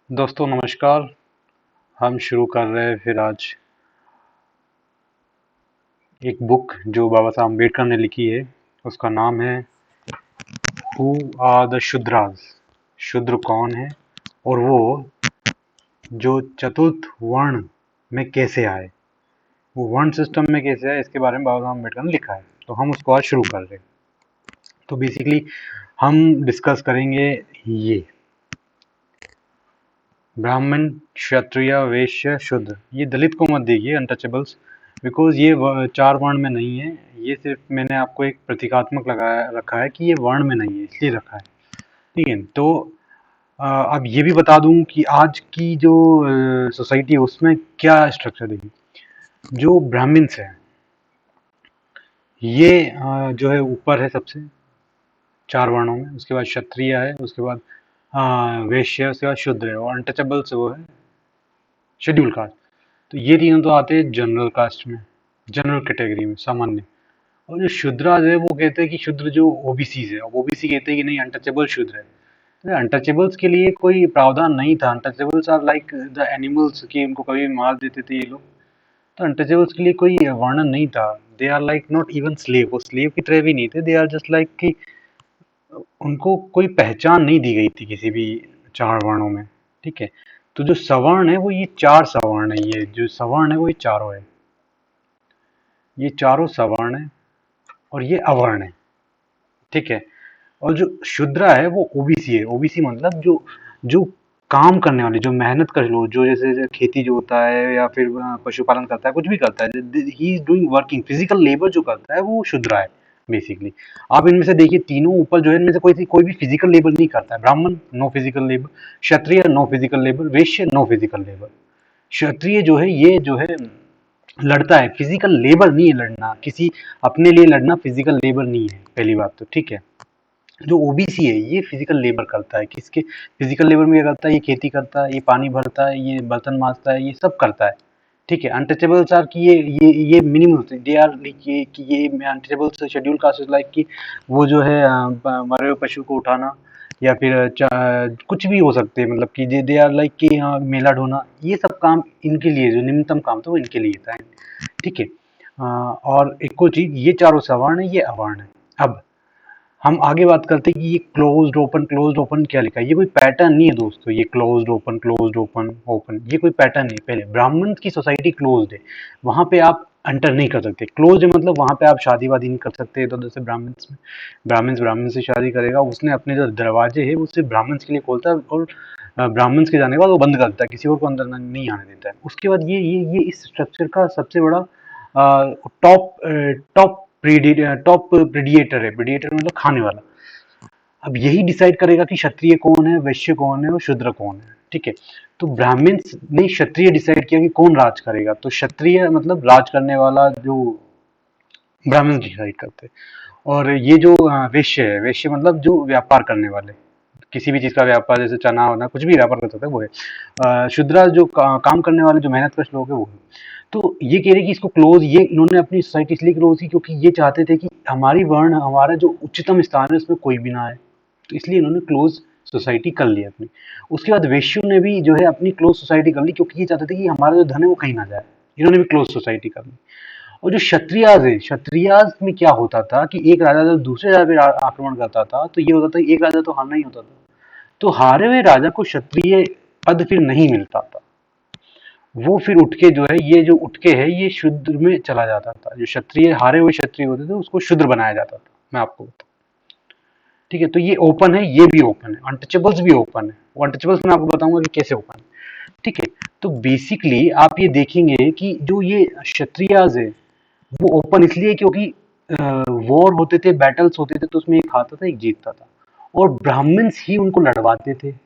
दोस्तों नमस्कार। हम शुरू कर रहे हैं फिर आज एक बुक जो बाबा साहब अम्बेडकर ने लिखी है। उसका नाम है हु आर द शूद्रास। शूद्र कौन है और वो जो चतुर्थ वर्ण में कैसे आए, वो वर्ण सिस्टम में कैसे आए, इसके बारे में बाबा साहब अम्बेडकर ने लिखा है। तो हम उसको आज शुरू कर रहे हैं। तो बेसिकली हम डिस्कस करेंगे ये ब्राह्मण, क्षत्रिय, वैश्य, शूद्र। ये दलित को मत देखिए, अनटचेबल्स, बिकॉज ये चार वर्ण में नहीं है। ये सिर्फ मैंने आपको एक प्रतीकात्मक लगाया रखा है कि ये वर्ण में नहीं है, इसलिए रखा है। ठीक है। तो अब ये भी बता दूं कि आज की जो सोसाइटी है उसमें क्या स्ट्रक्चर देखिए। जो ब्राह्मण्स है ये जो है ऊपर है सबसे चार वर्णों में। उसके बाद क्षत्रिय है, उसके बाद वैश्य, उसके बाद शूद्र है, और अनटचेबल्स वो है शेड्यूल कास्ट। तो ये तीनों तो आते हैं जनरल कास्ट में, जनरल कैटेगरी में, सामान्य। और जो शूद्राज है वो कहते हैं कि शूद्र जो ओबीसी है, ओबीसी कहते हैं कि नहीं अनटचेबल शूद्र है। तो अनटचेबल्स के लिए कोई प्रावधान नहीं था। Untouchables are like the animals, कि उनको कभी मार देते थे ये लोग। तो अनटचेबल्स के लिए कोई वर्णन नहीं था। They are like not even slave, वो स्लेव की तरह भी नहीं थे। दे आर जस्ट लाइक कि उनको कोई पहचान नहीं दी गई थी किसी भी चार वर्णों में। ठीक है। तो जो सवर्ण है वो ये चार सवर्ण है, ये जो सवर्ण है वो ये चारों है, ये चारों सवर्ण है और ये अवर्ण है। ठीक है। और जो शूद्रा है वो ओबीसी है। ओबीसी मतलब जो जो काम करने वाले, जो मेहनत कर लो, जो जैसे खेती जो होता है या फिर पशुपालन करता है, कुछ भी करता है, he is doing working, physical labour जो करता है वो शूद्रा है बेसिकली। आप इनमें से देखिए तीनों ऊपर जो है, इनमें से कोई भी फिजिकल लेबर नहीं करता है। ब्राह्मण नो फिजिकल लेबर, क्षत्रिय नो फिजिकल लेबर, वैश्य नो फिजिकल लेबर। क्षत्रिय जो है ये जो है लड़ता है, फिजिकल लेबर नहीं है लड़ना, किसी अपने लिए लड़ना फिजिकल लेबर नहीं है, पहली बात तो। ठीक है। जो ओबीसी है ये फिजिकल लेबर करता है। किसके फिजिकल लेबर में क्या करता है? ये खेती करता है, ये पानी भरता है, ये बर्तन मांजता है, ये सब करता है। ठीक है। अनटचेबल्स आर कि ये मिनिमम होते हैं। दे आर लाइक ये कि ये untouchables schedule caste is like कि वो जो है मरे हुए पशु को उठाना या फिर कुछ भी हो सकते हैं, मतलब कि दे आर लाइक कि मेला ढोना, ये सब काम इनके लिए, जो निम्नतम काम था वो इनके लिए था। ठीक है। और एक और चीज, ये चारों सवर्ण है, ये अवर्ण है। अब हम आगे बात करते हैं कि ये क्लोज्ड ओपन क्या लिखा है। ये कोई पैटर्न नहीं है दोस्तों। ये closed open, closed open, open, ये कोई पैटर्न नहीं है। पहले ब्राह्मण की सोसाइटी क्लोज्ड है, वहां पे आप एंटर नहीं कर सकते। क्लोज्ड है मतलब वहां पे आप शादी वादी नहीं कर सकते। तो जैसे ब्राह्मण्स में, ब्राह्मण से शादी करेगा, उसने अपने जो दरवाजे है वो सिर्फ ब्राह्मण्स के लिए खोलता है, और ब्राह्मण्स के जाने के बाद वो बंद करता है, किसी और को अंदर नहीं आने देता है। उसके बाद ये इस स्ट्रक्चर का सबसे बड़ा टॉप टॉप टॉप प्रीडिएटर है। प्रीडिएटर मतलब खाने वाला। अब यही डिसाइड करेगा कि क्षत्रिय कौन है, वैश्य कौन है और शूद्र कौन है। ठीक है। तो ब्राह्मण ने क्षत्रिय डिसाइड किया कि कौन राज करेगा। तो क्षत्रिय मतलब राज करने वाला, जो ब्राह्मण डिसाइड करते हैं। और ये जो वैश्य है, वैश्य मतलब जो व्यापार करने वाले, किसी भी चीज का व्यापार, जैसे चना वना कुछ भी व्यापार कर सकता है, वो है। शूद्रा जो काम करने वाले, जो मेहनत कश लोग है, वो है। तो ये कह रहे कि इसको क्लोज, ये इन्होंने अपनी सोसाइटी इसलिए क्लोज की क्योंकि ये चाहते थे कि हमारी वर्ण, हमारा जो उच्चतम स्थान है उसमें कोई भी ना आए। तो इसलिए इन्होंने क्लोज सोसाइटी कर ली अपनी। उसके बाद वैश्यों ने भी जो है अपनी क्लोज सोसाइटी कर ली, क्योंकि ये चाहते थे कि हमारा जो धन है वो कहीं ना जाए। इन्होंने भी क्लोज सोसाइटी कर ली। और जो क्षत्रियाज है, क्षत्रियाज में क्या होता था कि एक राजा जब दूसरे राजा पे आक्रमण करता था तो ये होता था कि एक राजा तो हारना ही होता था। तो हारे हुए राजा को क्षत्रिय पद फिर नहीं मिलता था। वो फिर उठ के जो है, ये जो उठ के है ये शूद्र में चला जाता था। जो क्षत्रिय, हारे हुए क्षत्रिय होते थे उसको शूद्र बनाया जाता था। मैं आपको बताऊं। ठीक है। तो ये ओपन है, ये भी ओपन है, अनटचेबल्स भी ओपन है। वो अनटचेबल्स मैं आपको बताऊंगा कि कैसे ओपन है। ठीक है। तो बेसिकली आप ये देखेंगे कि जो ये क्षत्रियाज है वो ओपन इसलिए क्योंकि वॉर होते थे, बैटल्स होते थे, तो उसमें एक हारता था एक जीतता था, और ब्राह्मण्स ही उनको लड़वाते थे।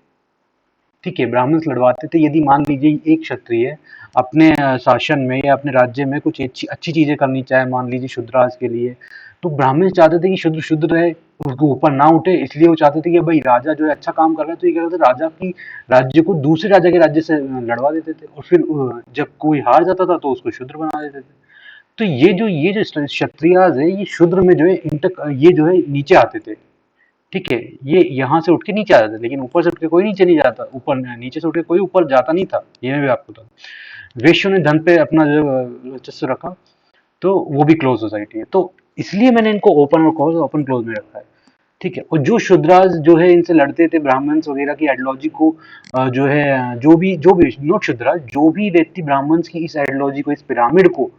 ठीक है। ब्राह्मण्स लड़वाते थे। यदि मान लीजिए एक क्षत्रिय अपने शासन में या अपने राज्य में कुछ अच्छी अच्छी चीजें करनी चाहे, मान लीजिए शुद्राज के लिए, तो ब्राह्मण चाहते थे कि शुद्र शुद्ध रहे, उसको ऊपर ना उठे। इसलिए वो चाहते थे कि भाई राजा जो है अच्छा काम कर रहा है, तो ये क्या करते थे, राजा की राज्य को दूसरे राजा के राज्य से लड़वा देते थे, और फिर जब कोई हार जाता था तो उसको शुद्र बना देते थे। तो ये जो क्षत्रियाज है ये शूद्र में जो है इंटर, ये जो है नीचे आते थे, ठीक है, ये यहाँ से उठ के नीचे आ जाता, लेकिन ऊपर से उठ के कोई नीचे नहीं जाता, ऊपर नीचे से उठ के कोई ऊपर जाता नहीं था, ये मैं भी आपको बता दूं। वेश्यों ने धन पे अपना जो वर्चस्व रखा, तो वो भी क्लोज सोसाइटी है, तो इसलिए मैंने इनको ओपन और क्लोज, ओपन क्लोज में रखा है। ठीक है, और जो शूद्राज जो है इनसे लड़ते थे, ब्राह्मण्स वगैरह की आइडियोलॉजी को जो है जो भी नॉट शूद्राज, जो भी व्यक्ति ब्राह्मण्स की इस आइडियोलॉजी को, इस पिरामिड को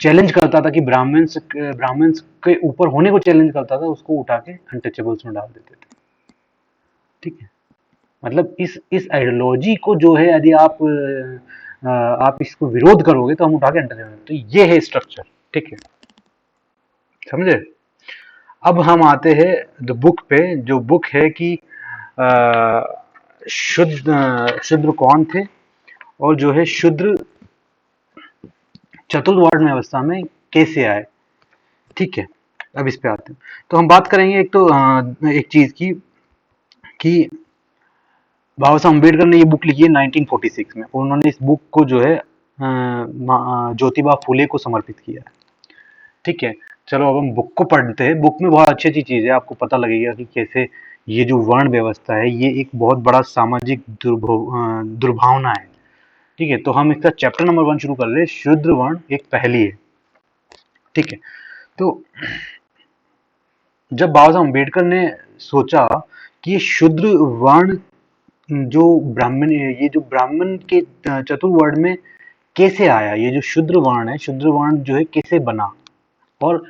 चैलेंज करता था, कि ब्राह्मण्स के ऊपर होने को चैलेंज करता था, उसको उठा के अनटचेबल्स में डाल देते थे। ठीक है, मतलब इस आइडियोलॉजी को जो है, यदि आप इसको विरोध करोगे तो हम उठा के अनटचेबल, तो ये है स्ट्रक्चर। ठीक है, समझे। अब हम आते हैं द बुक पे, जो बुक है कि शूद्र कौन थे, और जो है शूद्र चतुर्वर्ण व्यवस्था में कैसे आए। ठीक है, अब इस पे आते हैं, तो हम बात करेंगे एक तो एक चीज की, कि बाबा साहब अम्बेडकर ने ये बुक लिखी है 1946 में, और उन्होंने इस बुक को जो है ज्योतिबा फूले को समर्पित किया है। ठीक है, चलो अब हम बुक को पढ़ते हैं। बुक में बहुत अच्छी अच्छी चीज है, आपको पता लगेगा कि कैसे ये जो वर्ण व्यवस्था है, ये एक बहुत बड़ा सामाजिक दुर्भावना है। ठीक है, तो हम इसका चैप्टर नंबर 1 शुरू कर रहे हैं। शूद्र वर्ण एक पहेली है। ठीक है, तो जब बाबा साहब अम्बेडकर ने सोचा कि ये शूद्र वर्ण जो ब्राह्मण, ये जो ब्राह्मण के चतुर्वर्ण में कैसे आया, ये जो शूद्र वर्ण है, शूद्र वर्ण जो है कैसे बना, और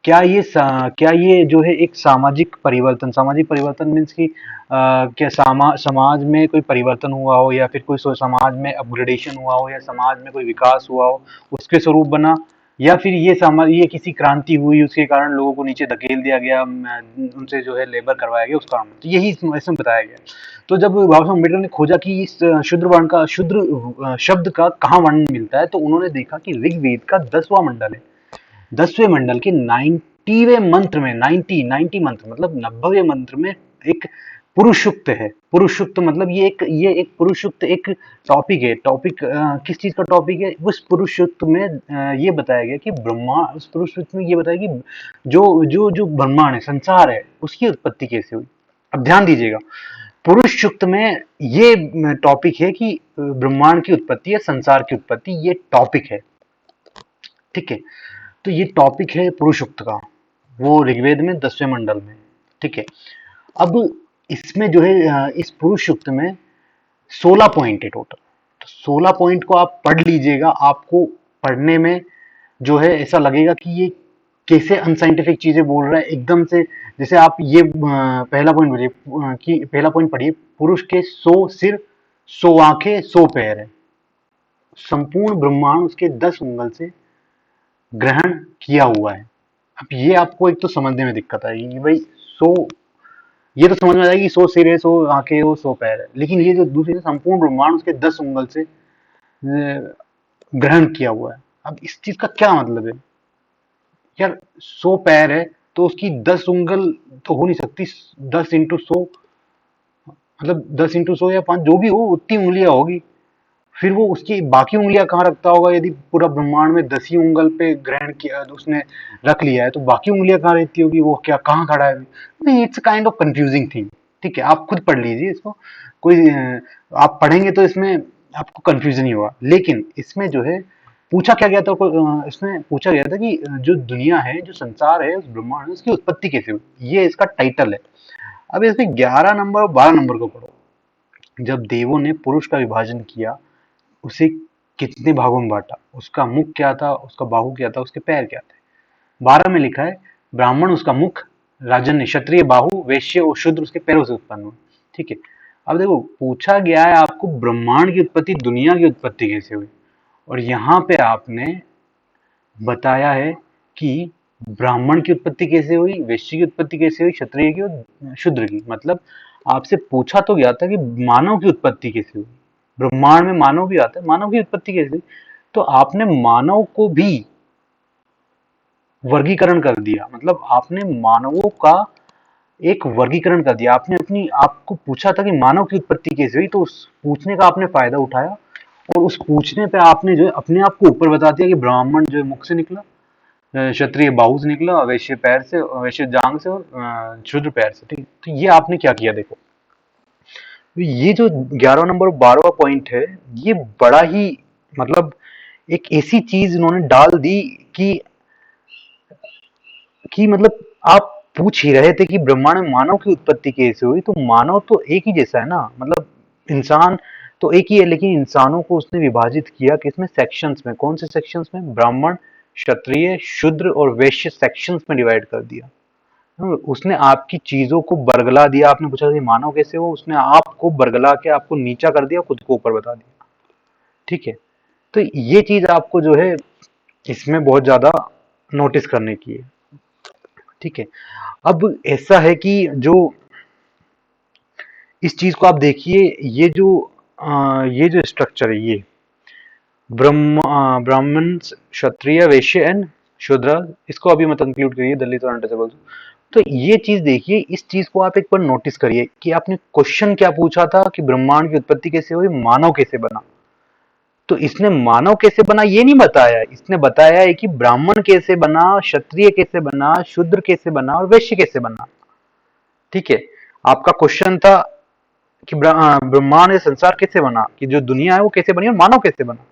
क्या ये जो है एक सामाजिक परिवर्तन मीन्स कि क्या समाज में कोई परिवर्तन हुआ हो, या फिर कोई समाज में अपग्रेडेशन हुआ हो, या समाज में कोई विकास हुआ हो, उसके स्वरूप बना, या फिर ये किसी क्रांति हुई, उसके कारण लोगों को नीचे धकेल दिया गया, उनसे जो है लेबर करवाया गया, उस कारण। तो यही इसमें बताया गया। तो जब बाबा साहब अम्बेडकर ने खोजा कि इस शूद्र वर्ण का, शूद्र शब्द का कहाँ वर्ण मिलता है, तो उन्होंने देखा कि ऋग्वेद का 10वां मंडल है, 10वें मंडल के 90वें मंत्र में, 90 मंत्र मतलब 90वें मंत्र में एक पुरुषुक्त है। पुरुषुक्त मतलब ये एक पुरुषुक्त एक टॉपिक है। टॉपिक किस चीज का टॉपिक है? उस पुरुषुक्त में ये बताया गया कि उस पुरुषुक्त में ये बताया कि जो ब्रह्मांड है, संसार है, उसकी उत्पत्ति कैसे हुई। अब ध्यान दीजिएगा, पुरुष सुक्त में ये टॉपिक है कि ब्रह्मांड की उत्पत्ति या संसार की उत्पत्ति, ये टॉपिक है। ठीक है, तो ये टॉपिक है पुरुषोक्त का, वो ऋग्वेद में 10वें मंडल में। ठीक है, अब इसमें जो है इस पुरुषोक्त में 16 पॉइंट है टोटल। तो 16 पॉइंट को आप पढ़ लीजिएगा, आपको पढ़ने में जो है ऐसा लगेगा कि ये कैसे अनसाइंटिफिक चीजें बोल रहा है एकदम से। जैसे आप ये पहला पॉइंट पढ़िए, कि पहला पॉइंट पढ़िए, पुरुष के 100 सिर, 100 आंखें, 100 पैर है, संपूर्ण ब्रह्मांड उसके 10 उंगल से ग्रहण किया हुआ है। अब ये आपको एक तो समझने में दिक्कत आएगी कि भाई 100, ये तो समझ में आ जाएगी 100 सिर है, 100 आंखें हो, 100 पैर है, लेकिन ये जो दूसरी संपूर्ण ब्रह्मांड उसके 10 उंगल से ग्रहण किया हुआ है। अब इस चीज का क्या मतलब है यार? 100 पैर है तो उसकी 10 उंगल तो हो नहीं सकती, 10 × 100 मतलब 10 × 100 या 5 जो भी हो, उतनी उंगलियां होगी। फिर वो उसकी बाकी उंगलियां कहाँ रखता होगा? यदि पूरा ब्रह्मांड में 10 ही उंगल पे ग्रहण किया, तो उसने रख लिया है, तो बाकी उंगलियां कहाँ रहती होगी? वो क्या कहाँ खड़ा है? नहीं, it's kind of confusing thing. ठीक है, आप खुद पढ़ लीजिए इसको, कोई आप पढ़ेंगे तो इसमें आपको कंफ्यूजन ही होगा। लेकिन इसमें जो है पूछा क्या गया था, इसमें पूछा गया था कि जो दुनिया है, जो संसार है, उस ब्रह्मांड में उसकी उत्पत्ति कैसे हुई, ये इसका टाइटल है। अब इसमें 11 नंबर और 12 नंबर को पढ़ो। जब देवों ने पुरुष का विभाजन किया, उसे कितने भागों में बांटा, उसका मुख क्या था, उसका बाहु क्या था, उसके पैर क्या थे। 12 में लिखा है, ब्राह्मण उसका मुख, राजन्य, क्षत्रिय बाहु, वैश्य और शूद्र उसके पैरों से उत्पन्न हुए। ठीक है, अब देखो पूछा गया है आपको ब्रह्मांड की उत्पत्ति, दुनिया की उत्पत्ति कैसे हुई, और यहाँ पे आपने बताया है कि ब्राह्मण की उत्पत्ति कैसे हुई, वैश्य की उत्पत्ति कैसे हुई, क्षत्रिय की और शूद्र की। मतलब आपसे पूछा तो गया था कि मानव की उत्पत्ति कैसे हुई, ब्रह्मांड में मानव भी आता है, मानव की उत्पत्ति कैसे हुई, तो आपने मानव को भी वर्गीकरण कर दिया। मतलब आपने मानवों का एक वर्गीकरण कर दिया। आपने अपनी आपको पूछा था कि मानव की उत्पत्ति कैसे हुई, तो उस पूछने का आपने फायदा उठाया, और उस पूछने पे आपने जो है अपने आप को ऊपर बता दिया कि ब्राह्मण जो है मुख से निकला, क्षत्रिय बाहु से निकला, वैश्य पैर से, वैश्य जांग से, और शूद्र पैर से। ठीक, तो ये आपने क्या किया देखो। तो ये जो 11 नंबर 12वां पॉइंट है, ये बड़ा ही मतलब एक ऐसी चीज इन्होंने डाल दी कि मतलब आप पूछ ही रहे थे कि ब्रह्मांड में मानव की उत्पत्ति कैसे हुई, तो मानव तो एक ही जैसा है ना, मतलब इंसान तो एक ही है, लेकिन इंसानों को उसने विभाजित किया किसमें, सेक्शंस में। कौन से सेक्शंस में? ब्राह्मण, क्षत्रिय, शूद्र और वैश्य सेक्शंस में डिवाइड कर दिया। उसने आपकी चीजों को बरगला दिया। आपने पूछा कि मानव कैसे हो, उसने आपको बरगला के आपको नीचा कर दिया, खुद को ऊपर बता दिया। ठीक है, तो ये चीज आपको जो है इसमें बहुत ज्यादा नोटिस करने की है। ठीक है, अब ऐसा है कि जो इस चीज को आप देखिए, ये जो स्ट्रक्चर है, ये ब्राह्मण, क्षत्रिय, वैश्य एंड शूद्र, इसको अभी मत इंक्लूड करिए, दलित और अनटचेबल। तो ये चीज देखिए, इस चीज को आप एक बार नोटिस करिए कि आपने क्वेश्चन क्या पूछा था कि ब्रह्मांड की उत्पत्ति कैसे हुई, मानव कैसे बना। तो इसने मानव कैसे बना ये नहीं बताया, इसने बताया है कि ब्राह्मण कैसे बना, क्षत्रिय कैसे बना, शूद्र कैसे बना और वैश्य कैसे बना। ठीक है, आपका क्वेश्चन था कि ब्रह्मांड या संसार कैसे बना, कि जो दुनिया है वो कैसे बनी और मानव कैसे बना।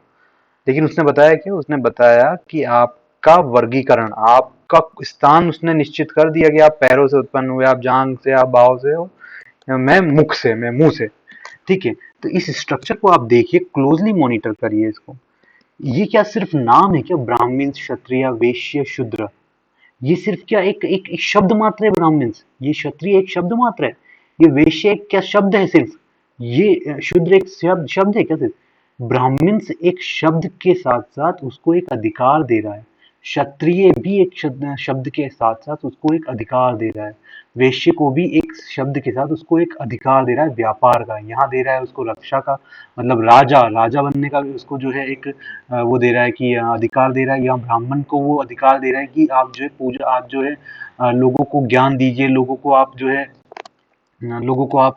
लेकिन उसने बताया क्या, उसने बताया कि आपका वर्गीकरण, आपका स्थान उसने निश्चित कर दिया कि आप पैरों से उत्पन्न हुए, आप जांग से, आप बाहों से हो, मैं मुख से, मैं मुंह से। ठीक है, तो इस स्ट्रक्चर को आप देखिए, क्लोजली मॉनिटर करिए इसको। ये क्या सिर्फ नाम है क्या, ब्राह्मण, क्षत्रिय, वैश्य, शूद्र? ये सिर्फ क्या एक शब्द मात्र है? ब्राह्मण, ये क्षत्रिय एक शब्द मात्र है? ये वैश्य एक क्या शब्द है सिर्फ? ये शूद्र एक शब्द है क्या सिर्फ? ब्राह्मण एक शब्द के साथ साथ उसको एक अधिकार दे रहा है, क्षत्रिय भी एक शब्द के साथ साथ उसको एक अधिकार दे रहा है, वैश्य को भी एक शब्द के साथ उसको एक अधिकार दे रहा है व्यापार का, यहाँ दे रहा है उसको रक्षा का, मतलब राजा राजा बनने का भी उसको जो है एक वो दे रहा है कि अधिकार दे रहा है। यहाँ ब्राह्मण को वो अधिकार दे रहा है कि आप जो है पूजा, आप जो है लोगों को ज्ञान दीजिए, लोगों को आप जो है लोगों को आप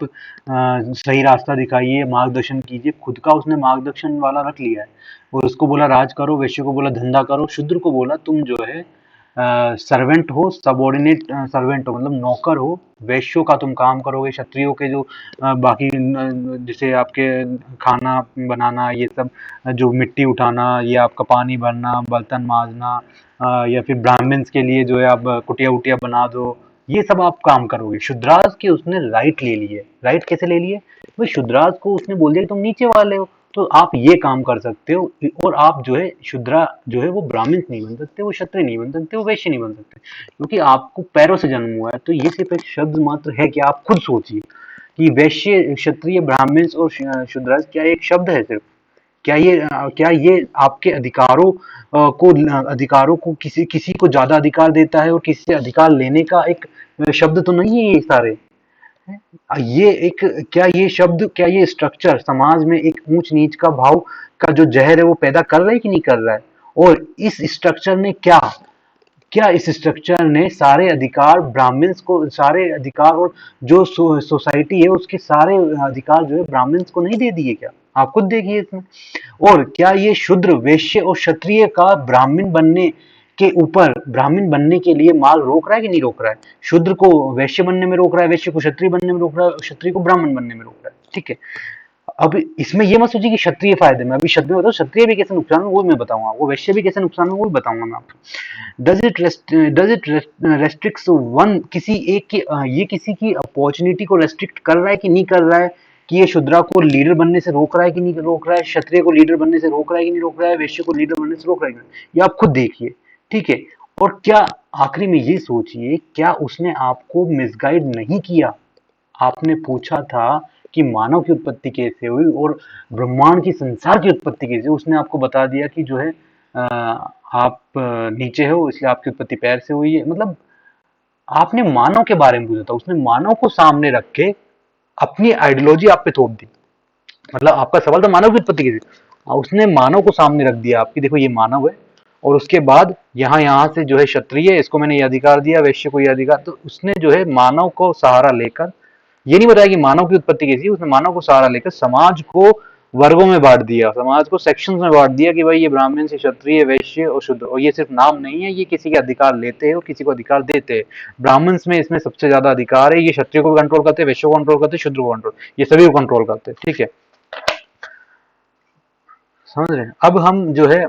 सही रास्ता दिखाइए, मार्गदर्शन कीजिए। खुद का उसने मार्गदर्शन वाला रख लिया है, और उसको बोला राज करो, वैश्य को बोला धंधा करो, शूद्र को बोला तुम जो है सर्वेंट हो, सबॉर्डिनेट सर्वेंट हो, मतलब नौकर हो, वैश्यों का तुम काम करोगे, क्षत्रियों के जो बाकी जैसे आपके खाना बनाना, ये सब जो मिट्टी उठाना, ये आपका पानी भरना, बर्तन मांजना, या फिर ब्राह्मण्स के लिए जो है आप कुटिया उटिया बना दो, ये सब आप काम करोगे। शुद्राज के उसने राइट ले लिए। राइट कैसे ले लिए भाई? शुद्राज को उसने बोल दिया कि तुम नीचे वाले हो, तो आप ये काम कर सकते हो, और आप जो है शूद्रा जो है वो ब्राह्मण नहीं बन सकते, वो क्षत्रिय नहीं बन सकते, वो वैश्य नहीं बन सकते, क्योंकि आपको पैरों से जन्म हुआ है। तो ये सिर्फ एक शब्द मात्र है कि आप खुद सोचिए कि वैश्य, क्षत्रिय, ब्राह्मण और शूद्राज क्या एक शब्द है सिर्फ? क्या ये आपके अधिकारों को किसी किसी को ज्यादा अधिकार देता है और किसी से अधिकार लेने का एक शब्द तो नहीं है ये सारे? ये एक, क्या ये शब्द, क्या ये स्ट्रक्चर समाज में एक ऊंच नीच का भाव का जो जहर है वो पैदा कर रहा है कि नहीं कर रहा है? और इस स्ट्रक्चर ने क्या क्या इस स्ट्रक्चर ने सारे अधिकार ब्राह्मण्स को, सारे अधिकार, और जो सोसाइटी है उसके सारे अधिकार जो है ब्राह्मण्स को नहीं दे दिए क्या? आप खुद देखिए इसमें। और क्या ये शूद्र, वैश्य और क्षत्रिय का ब्राह्मण बनने के ऊपर, ब्राह्मण बनने के लिए मार्ग रोक रहा है कि नहीं रोक रहा है? शूद्र को वैश्य बनने में रोक रहा है, वैश्य को क्षत्रिय बनने में रोक रहा है, क्षत्रिय को ब्राह्मण बनने में रोक रहा है। ठीक है, अब इसमें ये मत सोचिए कि क्षत्रिय फायदे में, अभी क्षत्रिय बताओ, क्षत्रिय भी कैसे नुकसान है वो मैं बताऊंगा, वो वैश्य भी कैसे नुकसान है वो भी बताऊंगा मैं आपको। डज इट रेस्ट्रिक्ट वन, किसी एक की ये किसी की अपॉर्चुनिटी को रेस्ट्रिक्ट कर रहा है कि नहीं कर रहा है? कि ये शूद्रा को लीडर बनने से रोक रहा है कि नहीं रोक रहा है? क्षत्रिय को लीडर बनने से रोक रहा है कि नहीं रोक रहा है? वैश्य को लीडर बनने से रोक रहा है कि नहीं? ये आप खुद देखिए। ठीक है, और क्या आखिरी में ये सोचिए, क्या उसने आपको मिसगाइड नहीं किया? आपने पूछा था कि मानव की उत्पत्ति कैसे हुई और ब्रह्मांड की, संसार की उत्पत्ति कैसे हुई, उसने आपको बता दिया कि जो है आप नीचे हो इसलिए आपकी उत्पत्ति पैर से हुई है। मतलब आपने मानव के बारे में पूछा था, उसने मानव को सामने रख के अपनी आइडियोलॉजी आप पे थोप दी। मतलब आपका सवाल था मानव की उत्पत्ति कैसे, उसने मानव को सामने रख दिया आपकी, देखो ये मानव है, और उसके बाद यहाँ से जो है क्षत्रिय है, इसको मैंने ये अधिकार दिया, वैश्य को ये अधिकार, तो उसने जो है मानव को सहारा लेकर, ये नहीं बताया कि मानव की उत्पत्ति कैसी है, उसने मानव को सहारा लेकर समाज को वर्गों में बांट दिया, समाज को सेक्शंस में बांट दिया कि भाई ये ब्राह्मण से क्षत्रिय वैश्य और शूद्र, और ये सिर्फ नाम नहीं है, ये किसी के अधिकार लेते हैं और किसी को अधिकार देते हैं। ब्राह्मण्स में इसमें सबसे ज्यादा अधिकार है, ये क्षत्रिय को कंट्रोल करते हैं, वैश्य को कंट्रोल करते हैं, शूद्र को कंट्रोल, ये सभी को कंट्रोल करते हैं। ठीक है, समझ रहे हैं। अब हम जो है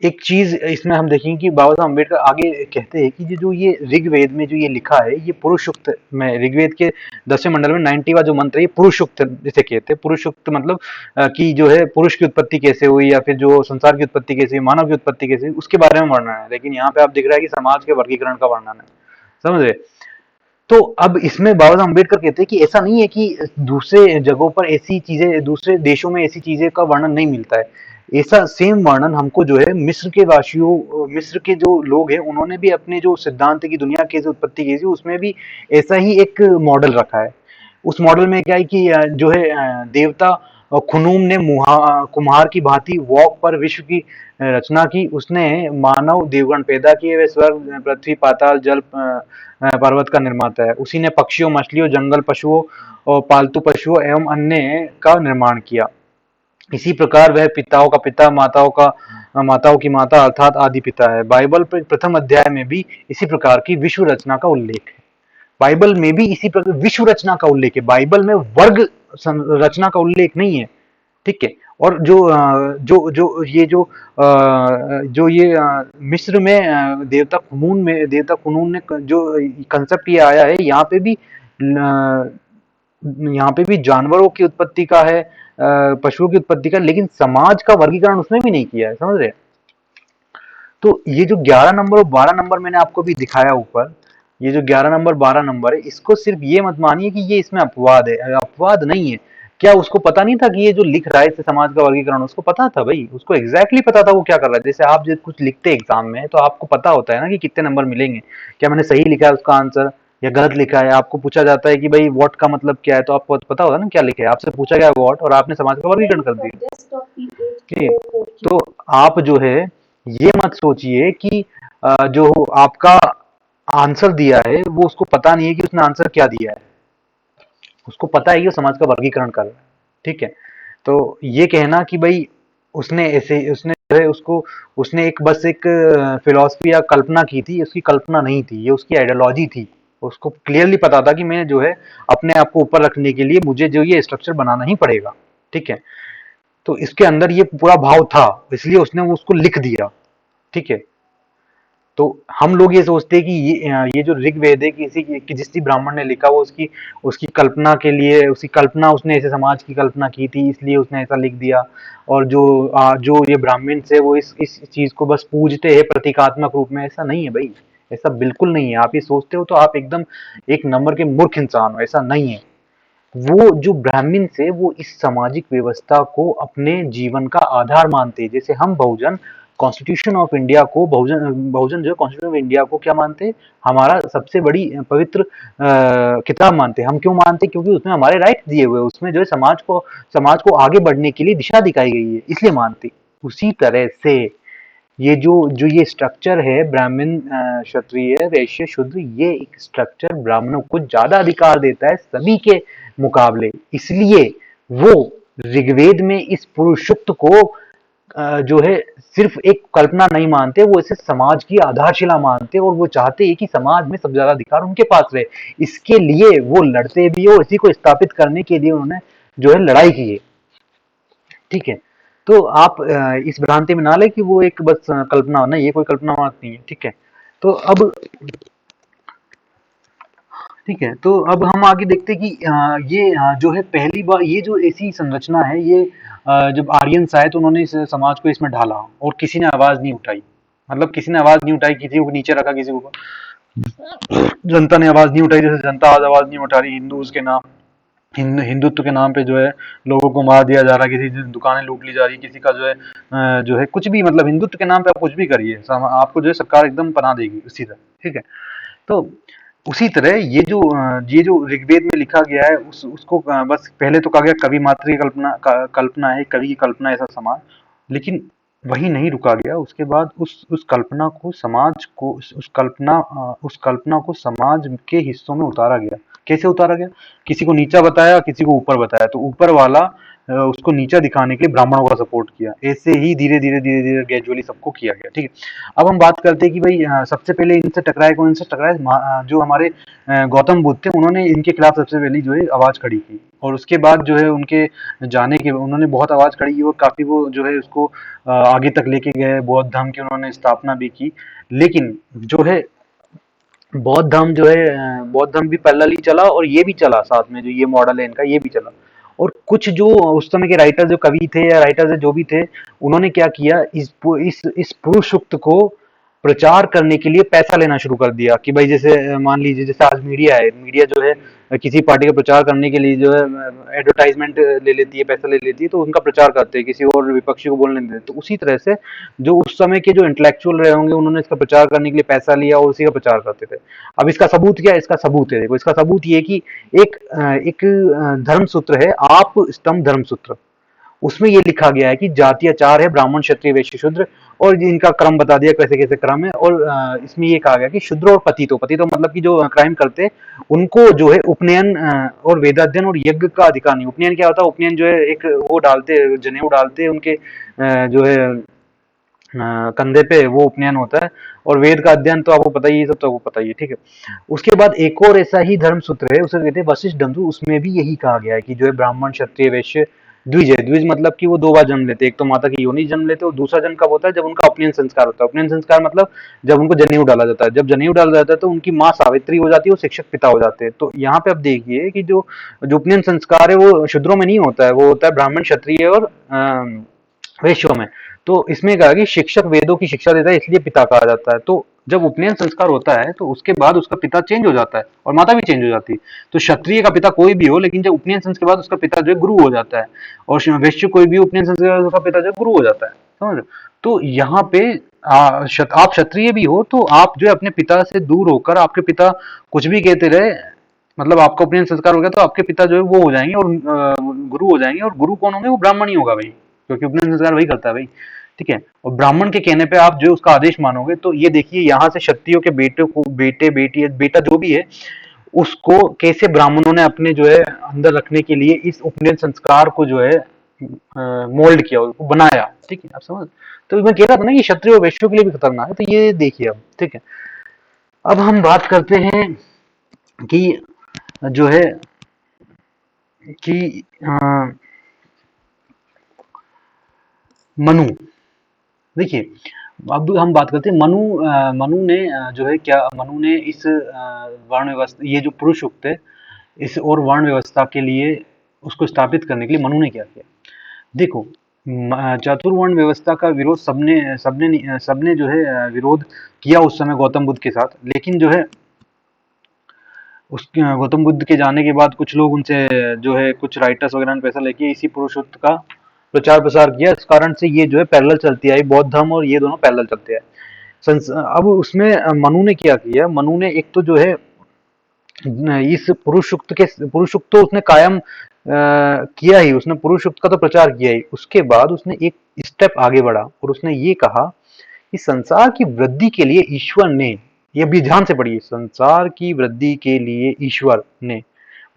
एक चीज इसमें हम देखेंगे कि बाबा साहब अम्बेडकर आगे कहते हैं कि जो ये ऋग्वेद में जो ये लिखा है, ये पुरुषुक्त में, ऋग्वेद के 10वें मंडल में 90वां जो मंत्र है, ये पुरुषुक्त जिसे कहते हैं। पुरुषुक्त मतलब कि जो है पुरुष की उत्पत्ति कैसे हुई, या फिर जो संसार की उत्पत्ति कैसे हुई, मानव की उत्पत्ति कैसे हुई, उसके बारे में वर्णन है। लेकिन यहाँ पे आप दिख रहा है कि समाज के वर्गीकरण का वर्णन है, समझ रहे। तो अब इसमें बाबा साहब अम्बेडकर कहते हैं कि ऐसा नहीं है कि दूसरे जगहों पर ऐसी चीजें, दूसरे देशों में ऐसी चीजें का वर्णन नहीं मिलता है। ऐसा सेम वर्णन हमको जो है मिस्र के वासियों, मिस्र के जो लोग हैं, उन्होंने भी अपने जो सिद्धांत की दुनिया कैसे उत्पत्ति की थी, उसमें भी ऐसा ही एक मॉडल रखा है। उस मॉडल में क्या है कि जो है देवता खुनूम ने कुम्हार की भांति वॉक पर विश्व की रचना की। उसने मानव देवगण पैदा किए, वे स्वर्ग पृथ्वी पाताल जल पर्वत का निर्माता है। उसी ने पक्षियों, मछलियों, जंगल पशुओं और पालतू पशुओं एवं अन्य का निर्माण किया। इसी प्रकार वह पिताओं का पिता, माताओं की माता अर्थात आदि पिता है। बाइबल प्रथम अध्याय में भी इसी प्रकार की विश्व रचना का उल्लेख है। बाइबल में भी इसी प्रकार विश्व रचना का उल्लेख है। बाइबल में वर्ग रचना का उल्लेख नहीं है। ठीक है। और जो ये मिस्र में देवता खुनून ने जो कंसेप्ट ये आया है, यहाँ पे भी जानवरों की उत्पत्ति का है, पशुओं की उत्पत्ति का, लेकिन समाज का वर्गीकरण उसने भी नहीं किया है, समझ रहे। तो ये जो 11 नंबर और 12 नंबर मैंने आपको भी दिखाया ऊपर, ये जो 11 नंबर 12 नंबर है, इसको सिर्फ ये मत मानिए कि ये इसमें अपवाद है, अपवाद नहीं है। क्या उसको पता नहीं था कि ये जो लिख रहा है इससे समाज का वर्गीकरण, उसको पता था भाई, उसको एग्जैक्टली पता था वो क्या कर रहा है। जैसे आप जब कुछ लिखते एग्जाम में तो आपको पता होता है ना कि कितने नंबर मिलेंगे, क्या मैंने सही लिखा है उसका आंसर या गलत लिखा है। आपको पूछा जाता है कि भाई वॉट का मतलब क्या है, तो आपको पता होता है ना क्या लिखे है। आपसे पूछा गया वॉट और आपने समाज का वर्गीकरण कर दिया। ठीक है, तो आप जो है ये मत सोचिए कि जो आपका आंसर दिया है वो उसको पता नहीं है कि उसने आंसर क्या दिया है। उसको पता है कि वो समाज का वर्गीकरण कर रहा है। ठीक है, तो ये कहना कि भाई उसने ऐसे उसने जो है उसको उसने एक बस एक फिलॉसफी या कल्पना की थी, उसकी कल्पना नहीं थी, ये उसकी आइडियोलॉजी थी। उसको क्लियरली पता था कि मैं जो है अपने आप को ऊपर रखने के लिए मुझे जो ये स्ट्रक्चर बनाना ही पड़ेगा। ठीक है, तो इसके अंदर ये पूरा भाव था, इसलिए उसने वो उसको लिख दिया। ठीक है, तो हम लोग ये सोचते हैं कि ये जो ऋग्वेद है कि जिस ब्राह्मण ने लिखा वो उसकी उसकी कल्पना के लिए, उसकी कल्पना उसने ऐसे समाज की कल्पना की थी इसलिए उसने ऐसा लिख दिया। और जो ये ब्राह्मण से वो इस चीज को बस पूजते हैं प्रतीकात्मक रूप में, ऐसा नहीं है भाई। ऐसा बिल्कुल नहीं है। आप ये सोचते हो तो आप एकदम एक नंबर के मूर्ख इंसान हो, ऐसा नहीं है। वो जो ब्राह्मण थे वो इस सामाजिक व्यवस्था को अपने जीवन का आधार मानते हैं। जैसे हम बहुजन कॉन्स्टिट्यूशन ऑफ इंडिया को, बहुजन बहुजन जो कॉन्स्टिट्यूशन ऑफ इंडिया को क्या मानते हैं, हमारा सबसे बड़ी पवित्र किताब मानते हैं। हम क्यों मानते हैं? क्योंकि उसमें हमारे राइट दिए हुए हैं, उसमें जो है समाज को आगे बढ़ने के लिए दिशा दिखाई गई है, इसलिए मानते। उसी तरह से ये जो ये स्ट्रक्चर है ब्राह्मण, क्षत्रिय, वैश्य, शूद्र, ये एक स्ट्रक्चर ब्राह्मणों को ज्यादा अधिकार देता है सभी के मुकाबले। इसलिए वो ऋग्वेद में इस पुरुषत्व को जो है सिर्फ एक कल्पना नहीं मानते, वो इसे समाज की आधारशिला मानते और वो चाहते हैं कि समाज में सबसे ज्यादा अधिकार उनके पास रहे। इसके लिए वो लड़ते भी है और इसी को स्थापित करने के लिए उन्होंने जो है लड़ाई की है। ठीक है, तो आप इस भ्रांति में ना ले कि वो एक बस कल्पना, नहीं, ये कोई कल्पना बात नहीं है। ठीक है, तो अब ठीक है, तो अब हम आगे देखते हैं कि ये जो है पहली बार ये जो ऐसी संरचना है, ये जब आर्यंस आए तो उन्होंने इस समाज को इसमें ढाला और किसी ने आवाज नहीं उठाई। मतलब किसी ने आवाज नहीं उठाई, किसी को नीचे रखा, किसी को जनता ने आवाज नहीं उठाई। जैसे जनता आज आवाज नहीं उठा रही हिंदूज के नाम, हिंदुत्व के नाम पे जो है लोगों को मार दिया जा रहा है, किसी की दुकानें लूट ली जा रही है, किसी का जो है कुछ भी, मतलब हिंदुत्व के नाम पे आप कुछ भी करिए, आपको जो है सरकार एकदम पनाह देगी उसी तरह। ठीक है, तो उसी तरह ये जो ऋग्वेद में लिखा गया है उसको बस पहले तो कहा गया कवि मात्र की कल्पना है, कवि की कल्पना ऐसा समाज। लेकिन वही नहीं रुका गया, उसके बाद उस कल्पना को समाज को उस कल्पना को समाज के हिस्सों में उतारा गया। कैसे उतारा गया? किसी को नीचा बताया, किसी को ऊपर बताया, तो ऊपर वाला उसको नीचा दिखाने के लिए ब्राह्मणों का सपोर्ट किया। ऐसे ही धीरे धीरे ग्रेजुअली सबको किया गया। ठीक है, अब हम बात करते हैं कि भाई सबसे पहले इनसे टकराए कौन? इनसे टकराए जो हमारे गौतम बुद्ध थे, उन्होंने इनके खिलाफ सबसे पहली जो है आवाज खड़ी की, और उसके बाद जो है उनके जाने के उन्होंने बहुत आवाज खड़ी की, और काफी वो जो है उसको आगे तक लेके गए। बौद्ध धर्म की उन्होंने स्थापना भी की। लेकिन जो है बौद्ध धर्म जो है बौद्ध धर्म भी पैरेलली चला, और ये भी चला साथ में, जो ये मॉडल है इनका ये भी चला। और कुछ जो उस समय के राइटर, जो कवि थे या राइटर जो भी थे, उन्होंने क्या किया, इस पुरुष सूक्त को प्रचार करने के लिए पैसा लेना शुरू कर दिया। कि भाई जैसे मान लीजिए, जैसे आज मीडिया है, मीडिया जो है किसी पार्टी का प्रचार करने के लिए जो है एडवर्टाइजमेंट ले लेती है, पैसा ले लेती है, तो उनका प्रचार करते हैं, किसी और विपक्षी को बोलने देते हैं। तो उसी तरह से जो उस समय के जो इंटेलेक्चुअल रहे होंगे, उन्होंने इसका प्रचार करने के लिए पैसा लिया और उसी का प्रचार करते थे। अब इसका सबूत क्या है? इसका सबूत है, देखो, इसका सबूत ये कि एक धर्म सूत्र है, आप स्तंभ धर्म सूत्र, उसमें ये लिखा गया है कि जातीय चार है, ब्राह्मण क्षत्रिय वैश्य शूद्र, और इनका क्रम बता दिया कैसे कैसे क्रम है। और इसमें ये कहा गया कि शूद्र और पतितो, पतितो मतलब कि जो क्राइम करते हैं, उनको जो है उपनयन और वेदाध्ययन और यज्ञ का अधिकार नहीं। उपनयन क्या होता है? उपनयन जो है एक वो डालते, जनेऊ डालते उनके जो है कंधे पे, वो उपनयन होता है। और वेद का अध्ययन तो आपको पता ही है, सब तो आपको पता ही है। ठीक है, उसके बाद एक और ऐसा ही धर्म सूत्र है, उसे कहते हैं वशिष्ठ धम्म। उसमें भी यही कहा गया है कि जो है ब्राह्मण क्षत्रिय वैश्य द्विज है। द्विज मतलब कि वो दो बार जन्म लेते हैं, एक तो माता की योनि जन्म लेते हैं, और दूसरा जन्म कब होता है? जब उनका उपनयन संस्कार होता है। उपनयन संस्कार मतलब जब उनको जनेऊ डाला जाता है। जब जनेऊ डाला जाता है तो उनकी माँ सावित्री हो जाती है और शिक्षक पिता हो जाते हैं। तो यहाँ पे आप देखिए कि जो जो उपनयन संस्कार है वो शूद्रों में नहीं होता है, वो होता है ब्राह्मण क्षत्रिय और वैश्यों में। तो इसमें कहा कि शिक्षक वेदों की शिक्षा देता है, इसलिए पिता कहा जाता है। तो जब उपनयन संस्कार होता है तो उसके बाद उसका पिता चेंज हो जाता है और माता भी चेंज हो जाती है। तो क्षत्रिय का पिता कोई भी हो, लेकिन जब उपनयन संस्कार के बाद उसका पिता जो है गुरु हो जाता है, और वैश्य कोई भी उपनयन संस्कार के बाद उसका पिता जो है गुरु हो जाता है। समझ रहे हो? तो यहाँ पे आप क्षत्रिय भी हो तो आप जो है अपने पिता से दूर होकर, आपके पिता कुछ भी कहते रहे, मतलब आपका उपनयन संस्कार हो गया तो आपके पिता जो है वो हो जाएंगे, और गुरु हो जाएंगे। और गुरु कौन होंगे? वो ब्राह्मण ही होगा भाई, क्योंकि उपनयन संस्कार वही करता है भाई। ठीक है, और ब्राह्मण के कहने पे आप जो है उसका आदेश मानोगे। तो ये देखिए, यहाँ से क्षत्रियो के बेटे को, बेटे बेटी बेटा जो भी है, उसको कैसे ब्राह्मणों ने अपने जो है अंदर रखने के लिए इस उपनयन संस्कार को जो है मोल्ड किया, उसको बनाया। ठीक है, आप समझ? तो मैं कह रहा था ना कि क्षत्रिय और वैश्यों के लिए भी खतरनाक है। तो ये देखिए अब, ठीक है, अब हम बात करते हैं कि जो है कि मनु, देखिए, अब हम बात करते हैं मनु। मनु ने जो है क्या, मनु ने इस वर्ण व्यवस्था, ये जो पुरुष युक्त है, इस और वर्ण व्यवस्था के लिए, उसको स्थापित करने के लिए मनु ने क्या किया? देखो, चातुर्वर्ण व्यवस्था का विरोध सबने सबने सबने जो है विरोध किया उस समय गौतम बुद्ध के साथ। लेकिन जो है उस गौतम बुद्ध के जाने के बाद कुछ लोग उनसे जो है, कुछ राइटर्स वगैरह ने पैसा लेके इसी पुरुषत्व का प्रचार प्रसार किया। इस कारण से ये जो है पैरेलल चलती आई, बौद्ध धर्म और ये दोनों पैरेलल चलते हैं। अब उसमें मनु ने क्या किया? मनु ने एक तो जो है इस पुरुष सूक्त तो उसने कायम किया ही, उसने पुरुष सूक्त का तो प्रचार किया ही। उसके बाद उसने एक स्टेप आगे बढ़ा और उसने ये कहा कि संसार की वृद्धि के लिए ईश्वर ने, ये भी ध्यान से पढ़िए, संसार की वृद्धि के लिए ईश्वर ने,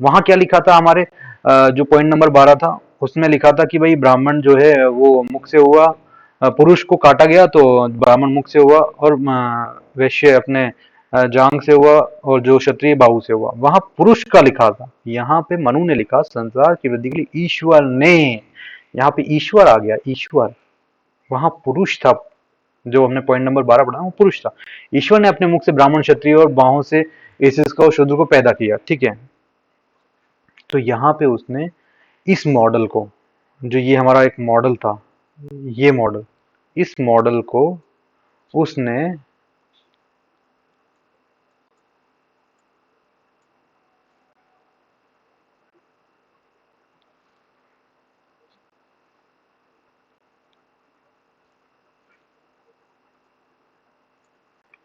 वहां क्या लिखा था हमारे जो पॉइंट नंबर 12 था, उसमें लिखा था कि भाई ब्राह्मण जो है वो मुख से हुआ, पुरुष को काटा गया तो ब्राह्मण मुख से हुआ, और वैश्य अपने जांग से हुआ, और जो क्षत्रिय बाहु से हुआ। वहां पुरुष का लिखा था, यहाँ पे मनु ने लिखा संसार की वृद्धि के लिए ईश्वर ने। यहाँ पे ईश्वर आ गया, ईश्वर। वहां पुरुष था, जो हमने पॉइंट नंबर 12 पढ़ा वो पुरुष था। ईश्वर ने अपने मुख से ब्राह्मण क्षत्रिय और बाहों से इसका और शूद्र को पैदा किया। ठीक है, तो यहाँ पे उसने इस मॉडल को, जो ये हमारा एक मॉडल था, ये मॉडल, इस मॉडल को उसने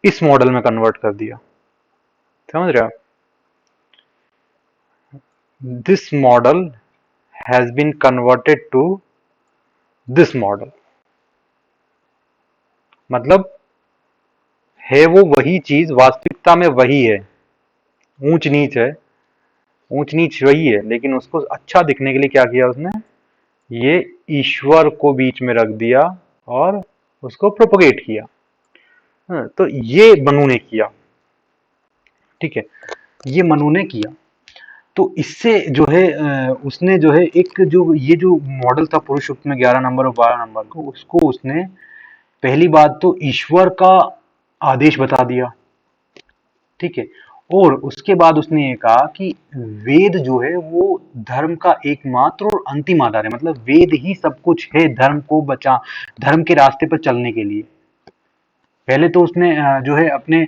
इस मॉडल में कन्वर्ट कर दिया। समझ रहे हो? This model has been converted to this model. मतलब है वो वही चीज, वास्तविकता में वही है, ऊंच नीच है, ऊंच नीच वही है, लेकिन उसको अच्छा दिखने के लिए क्या किया उसने, ये ईश्वर को बीच में रख दिया और उसको प्रोपोगेट किया। हाँ, तो ये मनु ने किया, ठीक है, ये मनु ने किया। तो इससे जो है उसने जो है एक जो ये जो मॉडल था पुरुष सूक्त में 11 नंबर और 12 नंबर को, उसको उसने पहली बात तो ईश्वर का आदेश बता दिया, ठीक है, और उसके बाद उसने ये कहा कि वेद जो है वो धर्म का एकमात्र और अंतिम आधार है, मतलब वेद ही सब कुछ है धर्म को बचा, धर्म के रास्ते पर चलने के लिए। पहले तो उसने जो है अपने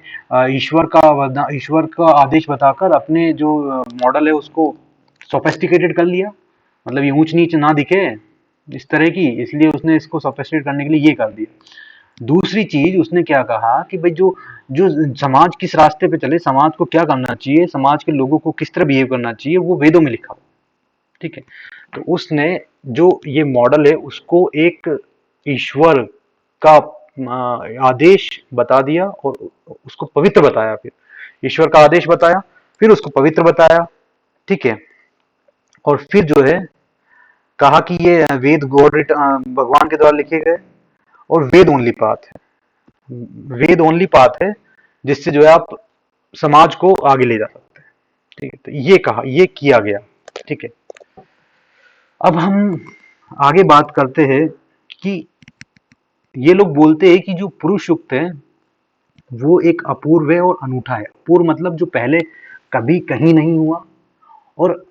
ईश्वर का आदेश बताकर अपने जो मॉडल है उसको सोफेस्टिकेटेड कर लिया, मतलब ये ऊंच नीच ना दिखे इस तरह की, इसलिए उसने इसको सोफेस्टिकेट करने के लिए ये कर दिया। दूसरी चीज उसने क्या कहा कि भाई जो जो समाज किस रास्ते पे चले, समाज को क्या करना चाहिए, समाज के लोगों को किस तरह बिहेव करना चाहिए, वो वेदों में लिखा हुआ, ठीक है। तो उसने जो ये मॉडल है उसको एक ईश्वर का आदेश बता दिया और उसको पवित्र बताया, फिर ईश्वर का आदेश बताया, फिर उसको पवित्र बताया, ठीक है। और फिर जो है कहा कि ये वेद भगवान के द्वारा लिखे गए, और वेद ओनली पाथ है, वेद ओनली पाथ है जिससे जो है आप समाज को आगे ले जा सकते हैं, ठीक है। तो ये कहा, ये किया गया, ठीक है। अब हम आगे बात करते हैं कि ये लोग बोलते हैं कि जो पुरुष युक्त है वो एक अपूर्व है और अनूठा है। अपूर्व मतलब जो पहले कभी कहीं नहीं हुआ, और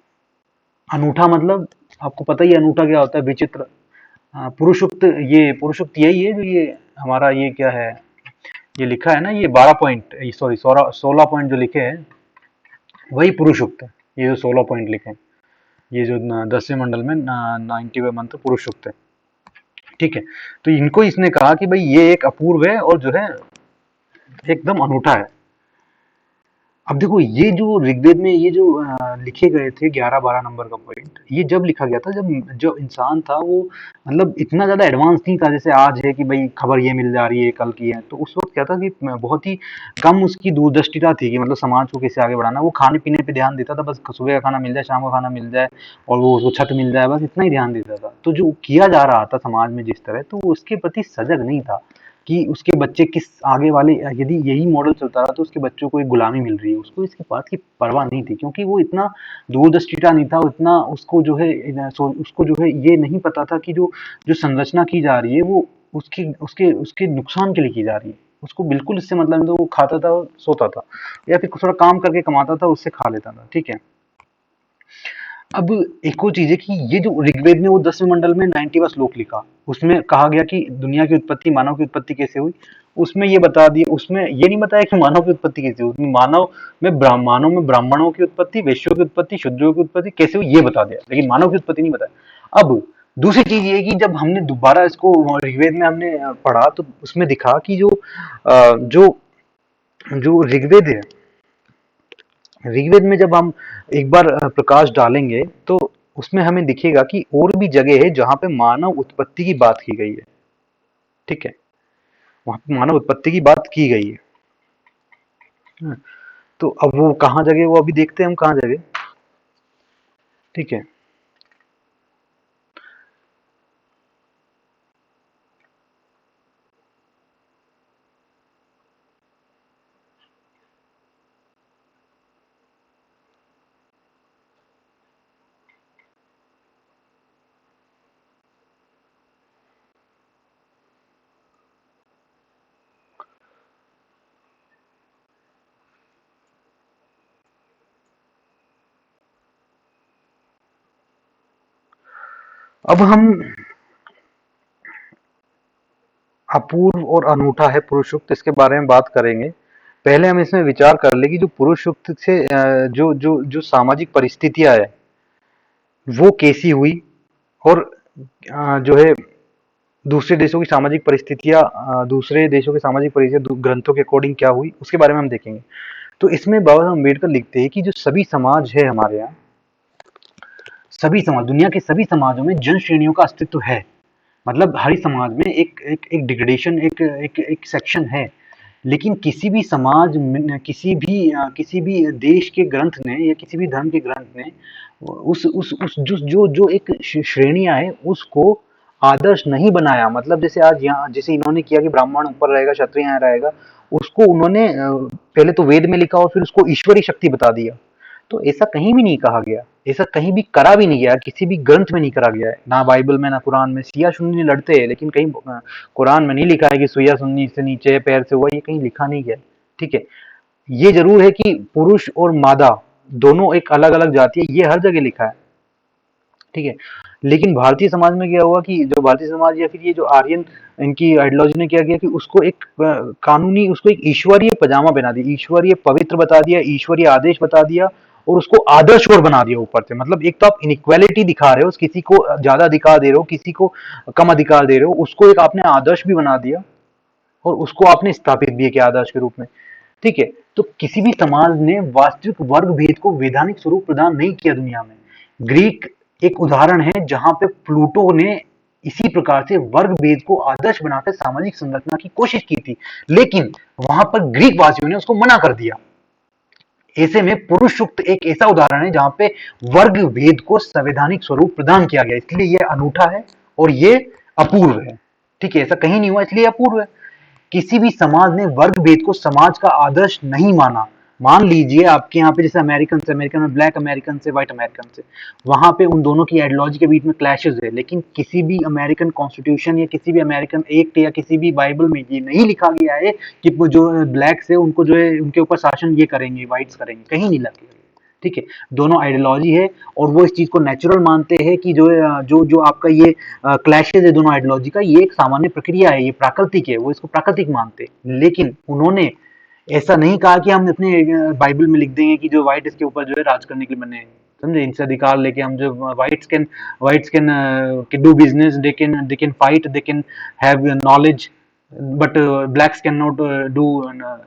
अनूठा मतलब आपको पता ही है अनूठा क्या होता है, विचित्र। पुरुषोक्त, ये पुरुषोक्त यही है जो ये हमारा ये क्या है, ये लिखा है ना, ये 12 पॉइंट, सॉरी 16 पॉइंट जो लिखे हैं वही पुरुषोक्त है। ये जो 16 पॉइंट लिखे हैं, ये जो 10वें मंडल में 90वें मंत्र पुरुषोक्त है, ठीक है। तो इनको इसने कहा कि भाई ये एक अपूर्व है और जो है एकदम अनूठा है। अब देखो ये जो ऋग्वेद में ये जो लिखे गए थे 11-12 नंबर का पॉइंट, ये जब लिखा गया था जब जो इंसान था वो मतलब इतना ज्यादा एडवांस नहीं था जैसे आज है कि भाई खबर ये मिल जा रही है कल की है। तो उस वक्त क्या था कि बहुत ही कम उसकी दूरदृष्टिता थी कि मतलब समाज को कैसे आगे बढ़ाना। वो खाने पीने पे ध्यान देता था, बस सुबह का खाना मिल जाए, शाम का खाना मिल जाए और वो उसको छत मिल जाए, बस इतना ही ध्यान देता था। तो जो किया जा रहा था समाज में जिस तरह, तो वो उसके प्रति सजग नहीं था कि उसके बच्चे किस आगे वाले, यदि यही मॉडल चलता रहा तो उसके बच्चों को एक गुलामी मिल रही है, उसको इसकी बात की परवाह नहीं थी, क्योंकि वो इतना दूरदृष्टिता नहीं था, उतना उसको जो है उसको जो है ये नहीं पता था कि जो जो संरचना की जा रही है वो उसकी उसके उसके नुकसान के लिए की जा रही है। उसको बिल्कुल इससे मतलब नहीं था, वो खाता था और सोता था, या फिर थोड़ा काम करके कमाता था उससे खा लेता था, ठीक है। अब एक और चीज है कि ये जो ऋग्वेद में वो 10वें मंडल में 90वां श्लोक लिखा, उसमें कहा गया कि दुनिया की उत्पत्ति, मानव की उत्पत्ति कैसे हुई। उसमें ये बता दिया, उसमें ये नहीं बताया कि मानव की उत्पत्ति कैसे हुई, उसमें मानव में ब्राह्मणों की उत्पत्ति, वैश्यों की उत्पत्ति, शूद्रों की उत्पत्ति कैसे हुई ये बता दिया, लेकिन मानव की उत्पत्ति नहीं बताया। अब दूसरी चीज ये कि जब हमने दोबारा इसको ऋग्वेद में हमने पढ़ा तो उसमें दिखा कि जो जो ऋग्वेद है, ऋग्वेद में जब हम एक बार प्रकाश डालेंगे तो उसमें हमें दिखेगा कि और भी जगह है जहां पे मानव उत्पत्ति की बात की गई है, ठीक है, वहां पे मानव उत्पत्ति की बात की गई है। हाँ, तो अब वो कहाँ जगह, वो अभी देखते हैं हम कहाँ जगह, ठीक है। अब हम अपूर्व और अनूठा है पुरुषोक्त, इसके बारे में बात करेंगे। पहले हम इसमें विचार कर ले कि जो पुरुषोक्त से जो जो जो सामाजिक परिस्थितियां है वो कैसी हुई, और जो है दूसरे देशों की सामाजिक परिस्थितियां, दूसरे देशों की सामाजिक परिस्थितियां ग्रंथों के अकॉर्डिंग क्या हुई उसके बारे में हम देखेंगे। तो इसमें बाबा साहब अम्बेडकर लिखते हैं कि जो सभी समाज है हमारे यहाँ, सभी समाज, दुनिया के सभी समाजों में जन श्रेणियों का अस्तित्व है, मतलब हर समाज में एक डिग्रेडेशन, एक सेक्शन है। लेकिन किसी भी समाज में, किसी भी देश के ग्रंथ ने या किसी भी धर्म के ग्रंथ ने उस जो एक श्रेणियां है उसको आदर्श नहीं बनाया। मतलब जैसे आज यहाँ जैसे इन्होंने किया कि ब्राह्मण ऊपर रहेगा, क्षत्रिय यहाँ रहेगा, उसको उन्होंने पहले तो वेद में लिखा और फिर उसको ईश्वरी शक्ति बता दिया। तो ऐसा कहीं भी नहीं कहा गया, ऐसा कहीं भी करा भी नहीं गया, किसी भी ग्रंथ में नहीं करा गया है, ना बाइबल में ना कुरान में। सिया सुन्नी लड़ते हैं लेकिन कहीं कुरान में नहीं लिखा है कि सुइया सुन्नी से नीचे पैर से हुआ, ये कहीं लिखा नहीं गया है। ठीक है, ये जरूर है कि पुरुष और मादा दोनों एक अलग अलग जाति है, ये हर जगह लिखा है। ठीक है, लेकिन भारतीय समाज में क्या हुआ कि जो भारतीय समाज या फिर ये जो आर्यन इनकी आइडियोलॉजी ने क्या किया कि उसको एक कानूनी, उसको एक ईश्वरीय पजामा पहना दिया, ईश्वरीय पवित्र बता दिया, ईश्वरीय आदेश बता दिया और उसको आदर्श और बना दिया ऊपर से। मतलब एक तो आप इनइक्वालिटी दिखा रहे हो, किसी को ज्यादा अधिकार दे रहे हो, किसी को कम अधिकार दे रहे हो, उसको एक आपने आदर्श भी बना दिया और उसको आपने स्थापित भी किया आदर्श के रूप में। ठीक है, तो किसी भी समाज ने वास्तविक वर्ग भेद को वैधानिक स्वरूप प्रदान नहीं किया दुनिया में। ग्रीक एक उदाहरण है जहां पे प्लूटो ने इसी प्रकार से वर्ग भेद को आदर्श बनाकर सामाजिक संरचना की कोशिश की थी, लेकिन वहां पर ग्रीक वासियों ने उसको मना कर दिया। ऐसे में पुरुष सूक्त एक ऐसा उदाहरण है जहां पे वर्ग भेद को संवैधानिक स्वरूप प्रदान किया गया, इसलिए यह अनूठा है और ये अपूर्व है। ठीक है, ऐसा कहीं नहीं हुआ इसलिए अपूर्व है। किसी भी समाज ने वर्ग भेद को समाज का आदर्श नहीं माना। मान लीजिए आपके यहाँ पे जैसे अमेरिकन से, अमेरिकन में ब्लैक अमेरिकन से, व्हाइट अमेरिकन से, वहां पे उन दोनों की आइडियोलॉजी के बीच में क्लैशेस है, लेकिन किसी भी अमेरिकन कॉन्स्टिट्यूशन या किसी भी अमेरिकन एक्ट या किसी भी बाइबल में ये नहीं लिखा गया है कि जो ब्लैक से उनको जो है उनके ऊपर शासन ये करेंगे, व्हाइट्स करेंगे, कहीं नहीं लिखा गया। ठीक है, दोनों आइडियोलॉजी है और वो इस चीज को नेचुरल मानते हैं कि जो जो जो आपका ये क्लैशेज है दोनों आइडियोलॉजी का, ये एक सामान्य प्रक्रिया है, ये प्राकृतिक है, वो इसको प्राकृतिक मानते हैं। लेकिन उन्होंने ऐसा नहीं कहा कि हम अपने बाइबल में लिख देंगे कि जो व्हाइट इसके ऊपर जो है राज करने के लिए बने हैं, समझे, इनसे अधिकार लेके हम जो whites can do business, they can fight, they can have knowledge, but blacks can not do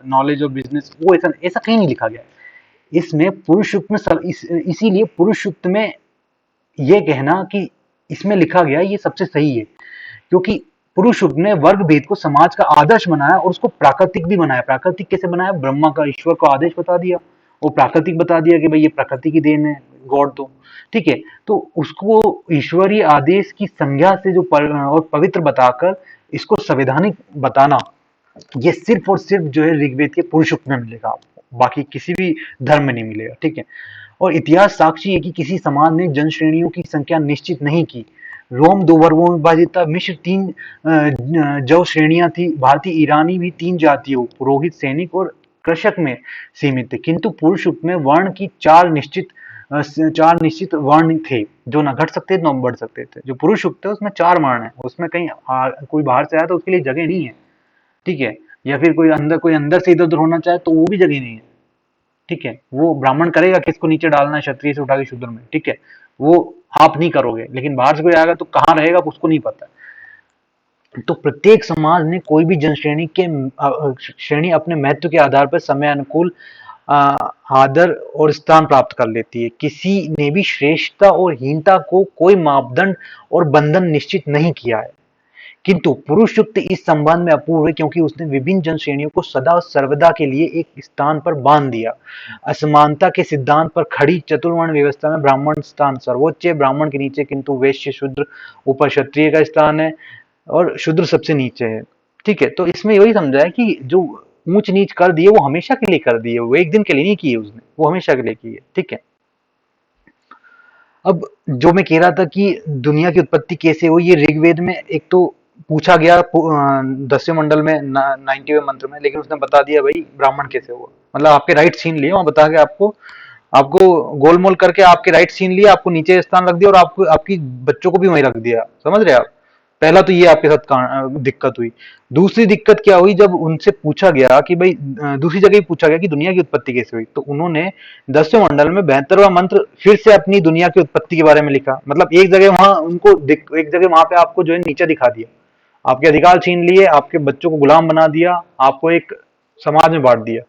knowledge of business. वो ऐसा ऐसा कहीं नहीं लिखा गया। इसमें पुरुष युक्त में इसीलिए पुरुष युक्त में ये कहना कि इसमें लिखा गया ये सबसे सही है, क्योंकि पुरुष युग ने वर्ग भेद को समाज का आदर्श बनाया और उसको प्राकृतिक भी बनाया। प्राकृतिक कैसे बनाया? ब्रह्मा का, ईश्वर को आदेश बता दिया और प्राकृतिक बता दिया कि भाई ये प्रकृति की देन है, गॉड तो। ठीक है, तो उसको ईश्वरीय आदेश की संज्ञा से जो और पवित्र बताकर इसको संवैधानिक बताना, ये सिर्फ और सिर्फ जो है ऋग्वेद के पुरुष युग में मिलेगा आपको, बाकी किसी भी धर्म में नहीं मिलेगा। ठीक है, और इतिहास साक्षी है कि किसी समाज ने जन श्रेणियों की संख्या निश्चित नहीं की। रोम दो वर्गों में विभाजित था, मिस्र तीन जो श्रेणियां थी, भारतीय ईरानी भी तीन जातियों, पुरोहित, सैनिक और कृषक में सीमित थे। किंतु पुरुष युग में वर्ण की चार निश्चित वर्ण थे, जो न घट सकते थे न बढ़ सकते थे। जो पुरुष युग थे उसमें चार वर्ण है, उसमें कहीं कोई बाहर से आया तो उसके लिए जगह नहीं है। ठीक है, या फिर कोई अंदर से इधर उधर होना चाहे तो वो भी जगह नहीं है। ठीक है, वो ब्राह्मण करेगा किसको नीचे डालना है, क्षत्रिय से उठा के शूद्र में। ठीक है, वो आप नहीं करोगे, लेकिन बाहर से कोई आएगा तो कहाँ रहेगा उसको नहीं पता। तो प्रत्येक समाज ने कोई भी जनश्रेणी के श्रेणी अपने महत्व के आधार पर समय अनुकूल आदर और स्थान प्राप्त कर लेती है। किसी ने भी श्रेष्ठता और हीनता को कोई मापदंड और बंधन निश्चित नहीं किया है। किंतु पुरुष युक्त इस संबंध में अपूर्व है, क्योंकि उसने विभिन्न जनश्रेणियों को सदा और सर्वदा के लिए एक स्थान पर बांध दिया। असमानता के सिद्धांत पर खड़ी चतुर्वर्ण व्यवस्था में ब्राह्मण स्थान सर्वोच्च है, ब्राह्मण के नीचे किंतु वैश्य, शूद्र, ऊपर क्षत्रिय का स्थान है और शूद्र सबसे नीचे है। ठीक है, तो इसमें यही समझा है कि जो ऊंच नीच कर दिए वो हमेशा के लिए कर दिए, वो एक दिन के लिए नहीं किए उसने, वो हमेशा के लिए किए। ठीक है, अब जो मैं कह रहा था कि दुनिया की उत्पत्ति कैसे हुई, ये ऋग्वेद में एक तो पूछा गया 10वें मंडल में 90वें मंत्र में, लेकिन उसने बता दिया भाई ब्राह्मण कैसे हुआ। मतलब आपके राइट छीन लिए वहां, बता के आपको आपको गोलमोल करके आपके राइट छीन लिए, आपको नीचे स्थान रख दिया और आपको आपकी बच्चों को भी वहीं रख दिया। समझ रहे आप? पहला तो ये आपके साथ दिक्कत हुई। दूसरी दिक्कत क्या हुई, जब उनसे पूछा गया कि भाई दूसरी जगह ही पूछा गया कि दुनिया की उत्पत्ति कैसे हुई, तो उन्होंने 10वें मंडल में 72वां मंत्र फिर से अपनी दुनिया की उत्पत्ति के बारे में लिखा। मतलब एक जगह वहां उनको एक जगह वहां पे आपको जो है नीचे दिखा दिया, आपके अधिकार छीन लिए, आपके बच्चों को गुलाम बना दिया, आपको एक समाज में बांट दिया।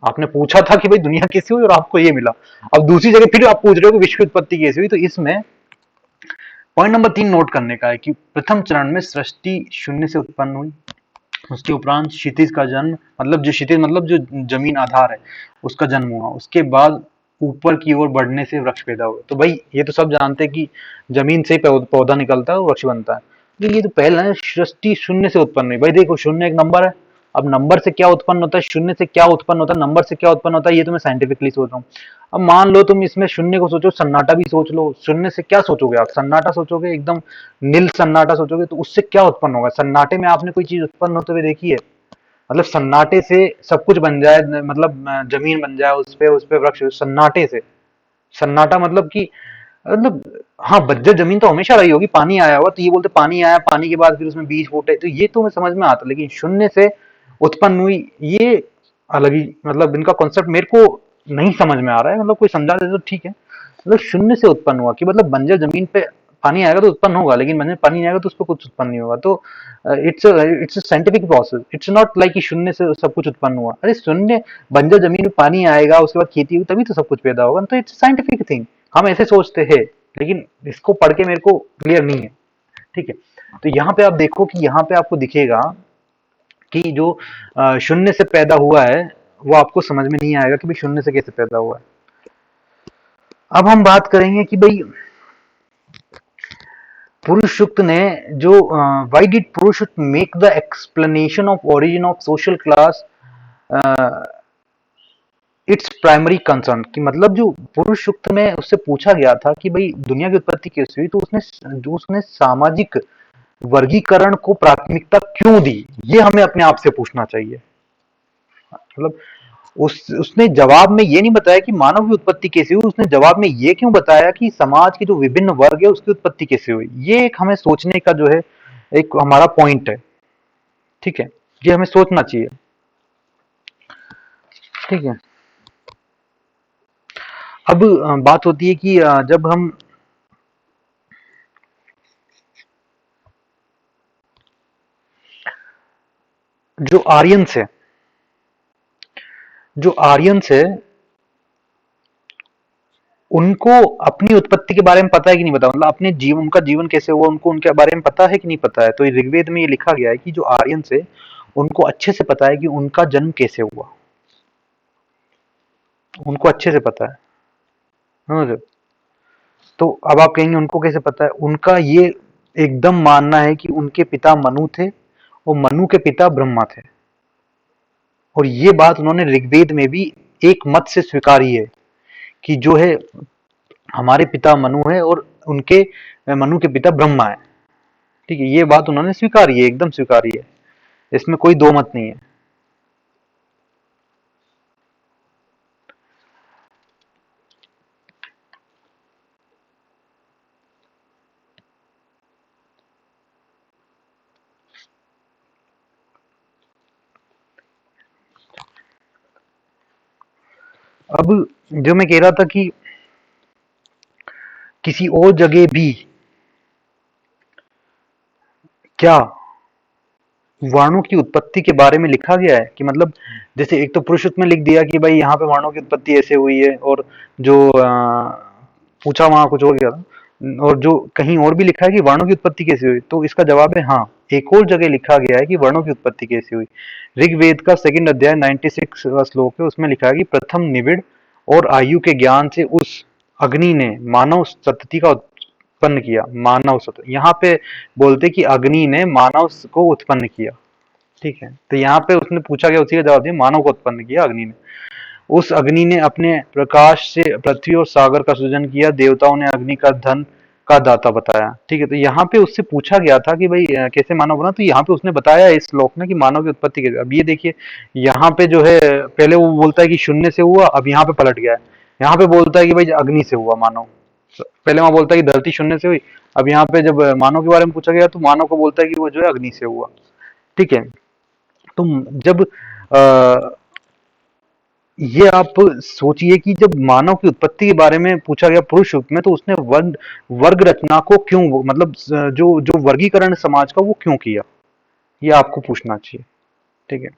आपने पूछा था कि भाई दुनिया कैसी हुई और आपको ये मिला। अब दूसरी जगह फिर आप पूछ रहे हो कि विश्व की उत्पत्ति कैसी हुई, तो इसमें पॉइंट नंबर 3 नोट करने का है कि प्रथम चरण में सृष्टि शून्य से उत्पन्न हुई। उसके उपरांत क्षितिज का जन्म, मतलब जो क्षितिज मतलब जो जमीन आधार है उसका जन्म हुआ। उसके बाद ऊपर की ओर बढ़ने से वृक्ष पैदा हुए। तो भाई ये तो सब जानते हैं कि जमीन से ही पौधा निकलता है और वृक्ष बनता है। तो ये तो पहला है, सृष्टि शून्य से उत्पन्न हुई। भाई देखो शून्य एक नंबर है। अब नंबर से क्या उत्पन्न होता है, शून्य से क्या उत्पन्न होता है, नंबर से क्या उत्पन्न होता है, ये तो मैं साइंटिफिकली सोच रहा हूँ। अब मान लो तुम इसमें शून्य को सोचो, सन्नाटा भी सोच लो। शून्य से क्या सोचोगे आप, सन्नाटा सोचोगे, एकदम नील सन्नाटा सोचोगे, तो उससे क्या उत्पन्न होगा। सन्नाटे में आपने कोई चीज उत्पन्न होते हुए देखी है? मतलब सन्नाटे से सब कुछ बन जाए, मतलब जमीन बन जाए, उस पे वृक्ष, सन्नाटे से। सन्नाटा मतलब कि, मतलब हाँ, बंजर जमीन तो हमेशा रही होगी, पानी आया होगा, तो ये बोलते पानी आया, पानी के बाद फिर उसमें बीज फूटे, तो ये तो मैं समझ में आता, लेकिन शून्य से उत्पन्न हुई, ये अलग ही, मतलब इनका कॉन्सेप्ट मेरे को नहीं समझ में आ रहा है। मतलब कोई समझा दे तो ठीक है। मतलब शून्य से उत्पन्न हुआ कि मतलब बंजर जमीन पे पानी आएगा तो उत्पन्न होगा, लेकिन बंजर पानी नहीं आएगा तो उस पर कुछ उत्पन्न नहीं होगा। तो it's scientific process, it's not like कि शून्य से सब कुछ उत्पन्न हुआ। अरे शून्य, बंजर जमीन में पानी आएगा, उसके बाद खेती होगी, तभी तो सब कुछ पैदा होगा। तो इट्स साइंटिफिक थिंग, हम ऐसे सोचते हैं, लेकिन इसको पढ़ के मेरे को क्लियर नहीं है। ठीक है। तो यहाँ पे आप देखो कि यहाँ पे आपको दिखेगा कि जो शून्य से पैदा हुआ है वो आपको समझ में नहीं आएगा कि भाई शून्य से कैसे पैदा हुआ है। अब हम बात करेंगे कि भाई पुरुष सूक्त ने जो व्हाई डिड पुरुष make the explanation of origin of social class its primary concern, कि मतलब जो पुरुष सूक्त में उससे पूछा गया था कि भाई दुनिया की उत्पत्ति कैसे हुई, तो उसने सामाजिक वर्गीकरण को प्राथमिकता क्यों दी, ये हमें अपने आप से पूछना चाहिए। मतलब उसने जवाब में ये नहीं बताया कि मानव की उत्पत्ति कैसे हुई, उसने जवाब में ये क्यों बताया कि समाज के जो विभिन्न वर्ग है उसकी उत्पत्ति कैसे हुई। ये एक हमें सोचने का जो है, एक हमारा पॉइंट है। ठीक है, ये हमें सोचना चाहिए। ठीक है। अब बात होती है कि जब हम जो आर्यंस है, जो आर्यंस है उनको अपनी उत्पत्ति के बारे में पता है कि नहीं पता, मतलब अपने जीवन, उनका जीवन कैसे हुआ, उनको उनके बारे में पता है कि नहीं पता है। तो ऋग्वेद में ये लिखा गया है कि जो आर्यंस है उनको अच्छे से पता है कि उनका जन्म कैसे हुआ, उनको अच्छे से पता है। समझ रहे हो? तो अब आप कहेंगे उनको कैसे पता है, उनका ये एकदम मानना है कि उनके पिता मनु थे और मनु के पिता ब्रह्मा थे। और ये बात उन्होंने ऋग्वेद में भी एक मत से स्वीकारी है कि जो है हमारे पिता मनु है और उनके मनु के पिता ब्रह्मा है। ठीक है, ये बात उन्होंने स्वीकारी है, एकदम स्वीकारी है, इसमें कोई दो मत नहीं है। अब जो मैं कह रहा था कि किसी और जगह भी क्या वर्णों की उत्पत्ति के बारे में लिखा गया है, कि मतलब जैसे एक तो पुरुषोत्त में लिख दिया कि भाई यहाँ पे वर्णों की उत्पत्ति ऐसे हुई है, और जो पूछा वहां कुछ और गया था, और जो कहीं और भी लिखा है कि वर्णों की उत्पत्ति कैसे हुई, तो इसका जवाब है हाँ, एक और जगह लिखा गया है कि वर्णों की उत्पत्ति कैसे हुई। ऋग्वेद का सेकंड अध्याय 96 श्लोक है, उसमें लिखा है कि प्रथम निबिड़ और आयु के ज्ञान से उस अग्नि ने मानव संतति का उत्पन्न किया। मानव संतति, यहाँ पे बोलते कि अग्नि ने मानव को उत्पन्न किया। ठीक है, तो यहाँ पे उसने पूछा गया, उसी का जवाब दिया, मानव को उत्पन्न किया अग्नि ने। उस अग्नि ने अपने प्रकाश से पृथ्वी और सागर का सृजन किया। देवताओं ने अग्नि का धन का दाता बताया। ठीक है, तो यहाँ पे उससे पूछा गया था कि भाई कैसे मानव बना, तो यहाँ पे उसने बताया इस श्लोक में कि मानव की उत्पत्ति कैसे। अब ये देखिए, यहाँ पे जो है पहले वो बोलता है कि शून्य से हुआ, अब यहाँ पे पलट गया है, यहाँ पे बोलता है कि भाई अग्नि से हुआ मानव। पहले वहां बोलता है कि धरती शून्य से हुई, अब यहाँ पे जब मानव के बारे में पूछा गया तो मानव को बोलता है कि वो जो है अग्नि से हुआ। ठीक है, तो जब आ, ये आप सोचिए कि जब मानव की उत्पत्ति के बारे में पूछा गया पुरुष युग में, तो उसने वर्ग वर्ग रचना को क्यों, मतलब जो जो वर्गीकरण समाज का वो क्यों किया, ये आपको पूछना चाहिए। ठीक है।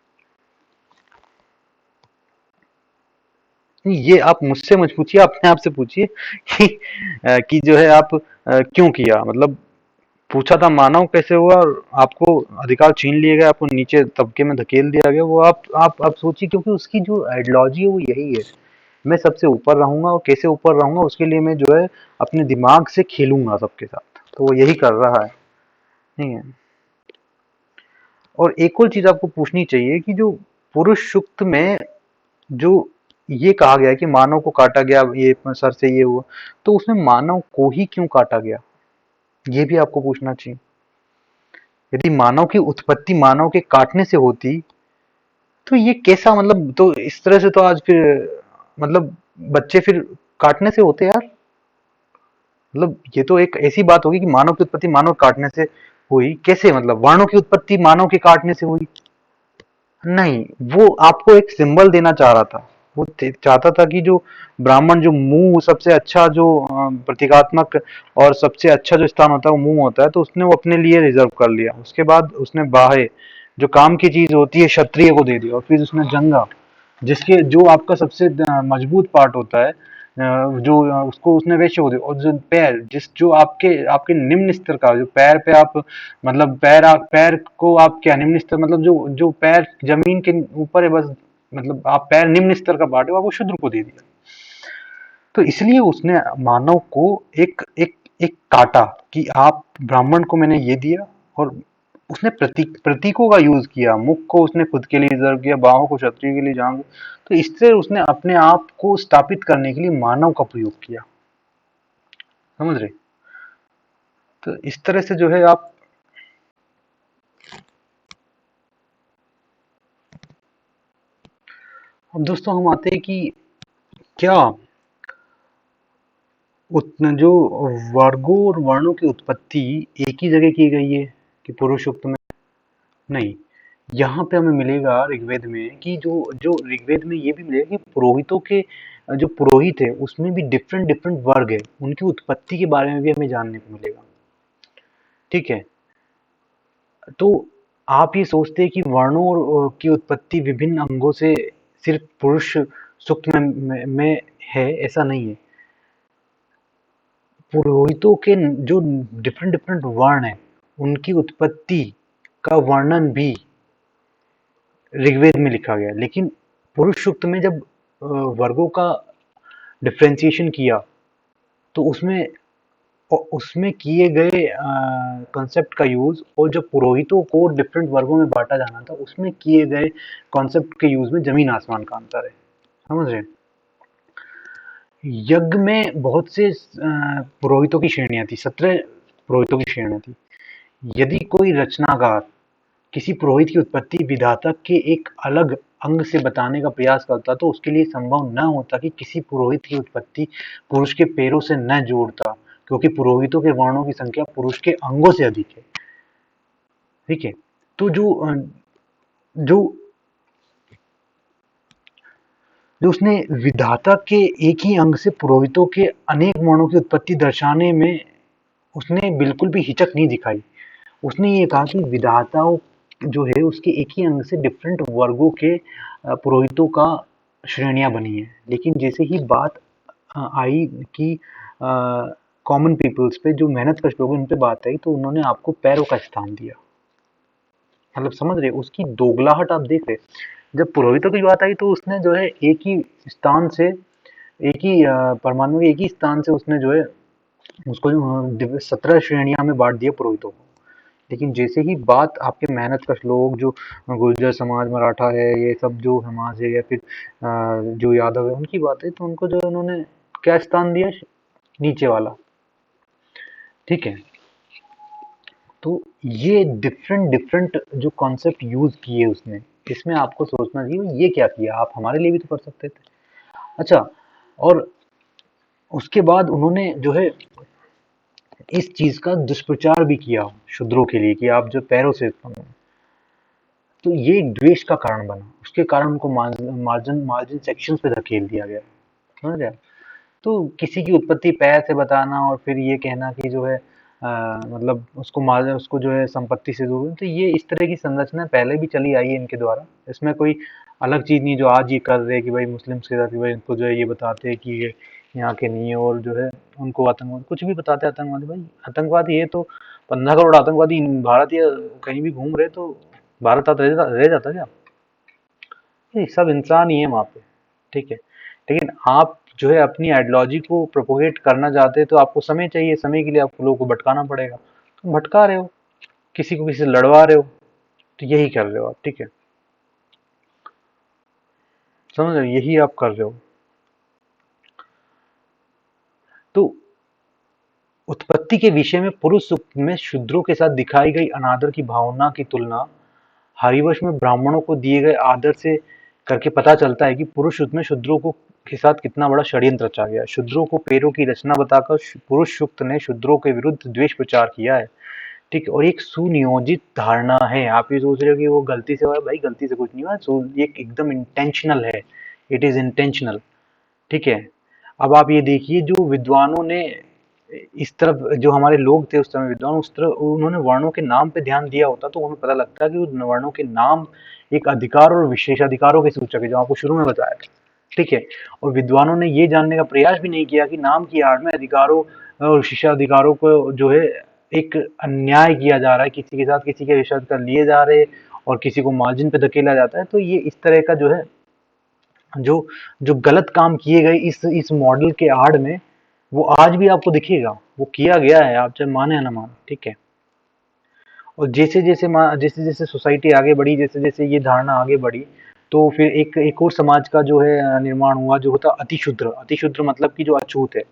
नहीं, ये आप मुझसे मत पूछिए, अपने आप से पूछिए कि कि जो है आप क्यों किया, मतलब पूछा था मानव कैसे हुआ और आपको अधिकार छीन लिए गए, आपको नीचे तबके में धकेल दिया गया, वो आप सोचिए, क्योंकि उसकी जो आइडियोलॉजी है वो यही है, मैं सबसे ऊपर रहूंगा, और कैसे ऊपर रहूंगा उसके लिए मैं जो है अपने दिमाग से खेलूंगा सबके साथ, तो वो यही कर रहा है। नहीं है। और एक और चीज आपको पूछनी चाहिए कि जो पुरुष सूक्त में जो ये कहा गया कि मानव को काटा गया, ये सर से ये हुआ, तो उसमें मानव को ही क्यों काटा गया, ये भी आपको पूछना चाहिए। यदि मानव की उत्पत्ति मानव के काटने से होती, तो ये कैसा, मतलब तो इस तरह से तो आज फिर मतलब बच्चे फिर काटने से होते यार, मतलब ये तो एक ऐसी बात होगी कि मानव की उत्पत्ति मानव काटने से हुई, कैसे, मतलब वर्णों की उत्पत्ति मानव के काटने से हुई। नहीं, वो आपको एक सिंबल देना चाह रहा था, वो चाहता था कि जो ब्राह्मण, जो मुंह सबसे अच्छा, जो प्रतीकात्मक और सबसे अच्छा जो स्थान होता है वो मुंह होता है, तो उसने वो अपने लिए रिजर्व कर लिया, उसके बाद उसने बाहें, जो काम की चीज होती है, क्षत्रिय को दे दी, और फिर उसने जंगा, जिसके जो आपका सबसे मजबूत पार्ट होता है, जो उसको उसने वैश्य को दिया, और जो पैर, जिस जो आपके आपके निम्न स्तर का, जो पैर पे आप, मतलब पैर को आप क्या निम्न स्तर, मतलब जो जो पैर जमीन के ऊपर है बस, मतलब आप पैर निम्न स्तर का पार्ट है, वो आपको शूद्र को दे दिया। तो इसलिए उसने मानव को एक एक एक काटा कि आप ब्राह्मण को मैंने ये दिया, और उसने प्रतीकों का यूज किया, मुख को उसने खुद के लिए रिजर्व किया, बाहों को क्षत्रिय के लिए, जांग, तो इससे उसने अपने आप को स्थापित करने के लिए मानव का प्रयोग किया, समझ रहे। तो इस तरह से जो है आप, अब दोस्तों हम आते हैं कि क्या जो वर्गों और वर्णों की उत्पत्ति एक ही जगह की गई है कि पुरुष युक्त में, नहीं, यहाँ पे हमें मिलेगा ऋग्वेद में कि जो जो ऋग्वेद में ये भी मिलेगा कि पुरोहितों के जो पुरोहित है उसमें भी डिफरेंट डिफरेंट वर्ग है, उनकी उत्पत्ति के बारे में भी हमें जानने को मिलेगा। ठीक है। तो आप ये सोचते हैं कि वर्णों की उत्पत्ति विभिन्न अंगों से सिर्फ पुरुष सूक्त में है, ऐसा नहीं है। पुरोहितों के जो डिफरेंट डिफरेंट वर्ण है, उनकी उत्पत्ति का वर्णन भी ऋग्वेद में लिखा गया है। लेकिन पुरुष सूक्त में जब वर्गों का डिफरेंशिएशन किया, तो उसमें उसमें किए गए कॉन्सेप्ट का यूज, और जब पुरोहितों को डिफरेंट वर्गों में बांटा जाना था उसमें किए गए कॉन्सेप्ट के यूज में जमीन आसमान का अंतर है, समझ रहे हैं। यज्ञ में बहुत से पुरोहितों की श्रेणियां थी, 17 पुरोहितों की श्रेणियां थी। यदि कोई रचनाकार किसी पुरोहित की उत्पत्ति विधाता के एक अलग अंग से बताने का प्रयास करता, तो उसके लिए संभव न होता कि किसी पुरोहित की उत्पत्ति पुरुष के पैरों से न जोड़ता, क्योंकि पुरोहितों के वर्णों की संख्या पुरुष के अंगों से अधिक है। ठीक है। तो जो जो उसने विधाता के एक ही अंग से पुरोहितों के अनेक वर्णों की उत्पत्ति दर्शाने में उसने बिल्कुल भी हिचक नहीं दिखाई। उसने ये कहा कि विधाताओं जो है उसके एक ही अंग से डिफरेंट वर्गों के पुरोहितों का श्रेणियां बनी है। लेकिन जैसे ही बात आई कि कॉमन पीपल्स पे, जो मेहनत कश लोग हैं, उन पे बात आई, तो उन्होंने आपको पैरों का स्थान दिया। मतलब समझ रहे, उसकी दोगलाहट आप देख रहे। जब पुरोहितों की बात आई तो उसने जो है एक ही स्थान से, एक ही परमाणु के एक ही स्थान से उसने जो है उसको 17 श्रेणियां में बांट दिया पुरोहितों को। लेकिन जैसे ही बात आपके मेहनतकश लोग, जो गुर्जर समाज, मराठा है, ये सब जो समाज है, या फिर जो यादव है, उनकी बात है, तो उनको जो है उन्होंने क्या स्थान दिया, नीचे वाला। ठीक है। तो ये डिफरेंट डिफरेंट जो कॉन्सेप्ट यूज किए उसने, इसमें आपको सोचना चाहिए ये क्या किया, आप हमारे लिए भी तो कर सकते थे। अच्छा, और उसके बाद उन्होंने जो है इस चीज का दुष्प्रचार भी किया शूद्रों के लिए कि आप जो पैरों से उत्पन्न हो। तो ये एक द्वेष का कारण बना, उसके कारण उनको मार्जिन मार्जिन सेक्शन पे धकेल दिया गया, समझ रहे हैं? तो किसी की उत्पत्ति पैर से बताना और फिर ये कहना कि जो है मतलब उसको जो है संपत्ति से दूर, तो ये इस तरह की संरचना पहले भी चली आई है इनके द्वारा। इसमें कोई अलग चीज नहीं जो आज ये कर रहे हैं कि भाई मुस्लिम्स के साथ कि भाई इनको जो है ये बताते हैं कि ये यहाँ के नहीं है, और जो है उनको आतंकवाद कुछ भी बताते हैं। आतंकवादी भाई आतंकवादी ये तो 15 करोड़ आतंकवादी भारत या कहीं भी घूम रहे, तो भारत आता रह जाता क्या? ये सब इंसान ही है वहाँ पे, ठीक है। लेकिन आप जो है अपनी आइडियोलॉजी को प्रोपोगेट करना चाहते हैं, तो आपको समय चाहिए, समय के लिए आपको लोगों को भटकाना पड़ेगा, तो भटका रहे हो, किसी को किसी से लड़वा रहे हो, तो यही कर रहे हो आप, ठीक है, समझ रहे हो, यही आप कर रहे हो। तो उत्पत्ति के विषय में पुरुष सूक्त में शूद्रों के साथ दिखाई गई अनादर की भावना की तुलना हरिवंश में ब्राह्मणों को दिए गए आदर से करके पता चलता है कि पुरुष सूक्त में शूद्रों को के साथ कितना बड़ा षड्यंत्र रचा गया है। शूद्रों को पैरों की रचना बताकर पुरुष सूक्त ने शूद्रों के विरुद्ध द्वेष प्रचार किया है, ठीक है, और एक सुनियोजित धारणा है। आप ये सोच रहे हो कि वो गलती से हुआ है, भाई गलती से कुछ नहीं हुआ, ये एकदम इंटेंशनल है, इट इज इंटेंशनल, ठीक है। अब आप ये देखिए, जो विद्वानों ने इस तरफ, जो हमारे लोग थे उस समय विद्वान, उस तरह उन्होंने वर्णों के नाम पे ध्यान दिया होता तो उन्हें पता लगता कि उन वर्णों के नाम एक अधिकार और विशेषाधिकारों के सूचक है, जो आपको शुरू में बताया था, ठीक है। और विद्वानों ने ये जानने का प्रयास भी नहीं किया कि नाम की आड़ में अधिकारों और विशेषाधिकारों को जो है एक अन्याय किया जा रहा है, किसी के साथ किसी के विशेषाधिकार लिए जा रहे हैं और किसी को मार्जिन पे धकेला जाता है। तो ये इस तरह का जो है, जो जो गलत काम किए गए इस मॉडल के आड़ में, वो आज भी आपको दिखेगा, वो किया गया है, आप चाहे माने या ना माने, ठीक है। और जैसे जैसे सोसाइटी आगे बढ़ी, जैसे जैसे ये धारणा आगे बढ़ी, तो फिर एक और समाज का जो है निर्माण हुआ, जो होता अतिशूद्र। अतिशूद्र मतलब कि जो अछूत है,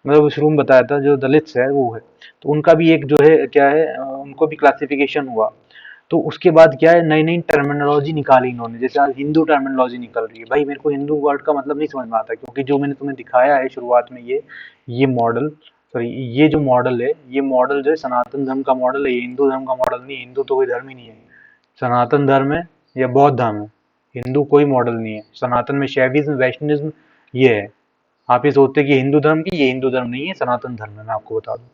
मतलब शुरू में बताया था जो दलित्स है वो है, तो उनका भी एक जो है क्या है, उनको भी क्लासिफिकेशन हुआ। तो उसके बाद क्या है, नई नई टर्मिनोलॉजी निकाली इन्होंने, जैसे आज हिंदू टर्मिनोलॉजी निकल रही है। भाई मेरे को हिंदू वर्ड का मतलब नहीं समझ में आता, क्योंकि जो मैंने तुम्हें दिखाया है शुरुआत में, ये मॉडल, सॉरी, ये जो मॉडल है, ये मॉडल जो है सनातन धर्म का मॉडल है, ये हिंदू धर्म का मॉडल नहीं है। हिंदू तो कोई धर्म ही नहीं है, सनातन धर्म है या बौद्ध धर्म है, हिंदू कोई मॉडल नहीं है। सनातन में शैविज्म, वैष्णविज्म ये है। आप ये सोचते हैं कि हिंदू धर्म की, ये हिंदू धर्म नहीं है, सनातन धर्म है, मैं आपको बता दूं,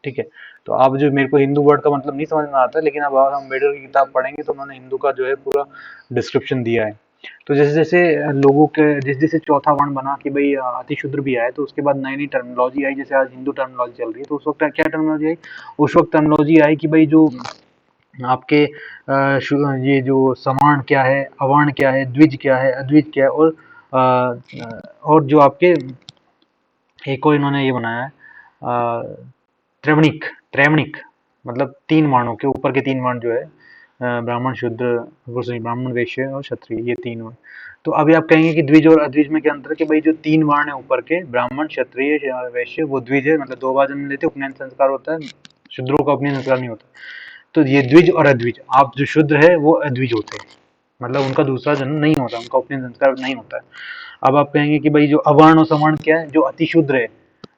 ठीक है। तो आप जो, मेरे को हिंदू वर्ड का मतलब नहीं समझ में आता, लेकिन अब हम अम्बेडकर की किताब पढ़ेंगे तो उन्होंने हिंदू का जो है पूरा डिस्क्रिप्शन दिया है। तो जैसे जैसे लोगों के, जैसे जैसे चौथा वर्ण बना कि भाई अतिशूद्र भी आए, तो उसके बाद नई नई टर्मिनोलॉजी आई, जैसे आज हिंदू टर्मिनोलॉजी चल रही है, तो उस वक्त क्या टर्मिनोलॉजी आई? उस वक्त टर्मिनोलॉजी आई कि भाई जो आपके ये जो सवर्ण क्या है, अवर्ण क्या है, द्विज क्या है, अद्विज क्या है, और जो आपके एक और इन्होंने ये बनाया है, त्रैवणिक। त्रैवणिक मतलब 3 वर्णों के ऊपर के 3 वर्ण जो है, ब्राह्मण, शूद्र, सॉरी, ब्राह्मण, वैश्य और क्षत्रिय, ये 3 वर्ण। तो अभी आप कहेंगे कि द्विज और अद्विज में क्या अंतर है? कि भाई जो 3 वर्ण है ऊपर के, ब्राह्मण, क्षत्रिय, वैश्य, वो द्विज है, मतलब 2 बार जन्म लेते, उपनयन संस्कार होता है। शूद्रों का उपनयन संस्कार नहीं होता। तो ये द्विज और अद्विज, आप जो शुद्र है वो अद्विज होते हैं, मतलब उनका दूसरा जन्म नहीं होता, उनका उपनयन संस्कार नहीं होता है। अब आप कहेंगे कि भाई जो अवर्ण और सवर्ण क्या है? जो अतिशूद्र है,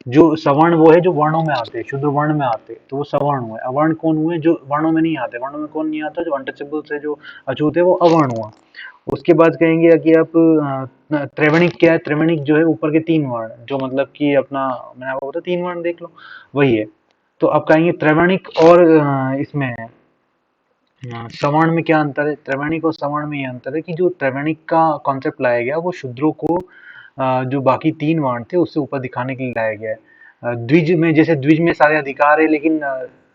जो सवर्ण वो है जो वर्णों में आते हैं, शुद्ध वर्ण में आते हैं, तो वो सवर्ण हुए। अवर्ण कौन हुए? जो वर्णों में नहीं आते। वर्णों में कौन नहीं आता? जो अनटचेबल से जो अछूत है, वो अवर्ण हुआ। उसके बाद कहेंगे कि आप त्रैवणिक क्या है? त्रैवणिक जो है ऊपर के 3 वर्ण, जो मतलब कि अपना, मैंने आपको बताया 3 वर्ण देख लो, वही है। तो आप कहेंगे त्रैवणिक और इसमें सवर्ण में क्या अंतर है? त्रैवणिक और सवर्ण में ये अंतर है कि जो त्रैवणिक का कॉन्सेप्ट लाया गया, वो शूद्रों को जो बाकी 3 वर्ण थे उससे ऊपर दिखाने के लिए लाया गया है। द्विज में, जैसे द्विज में सारे अधिकार है, लेकिन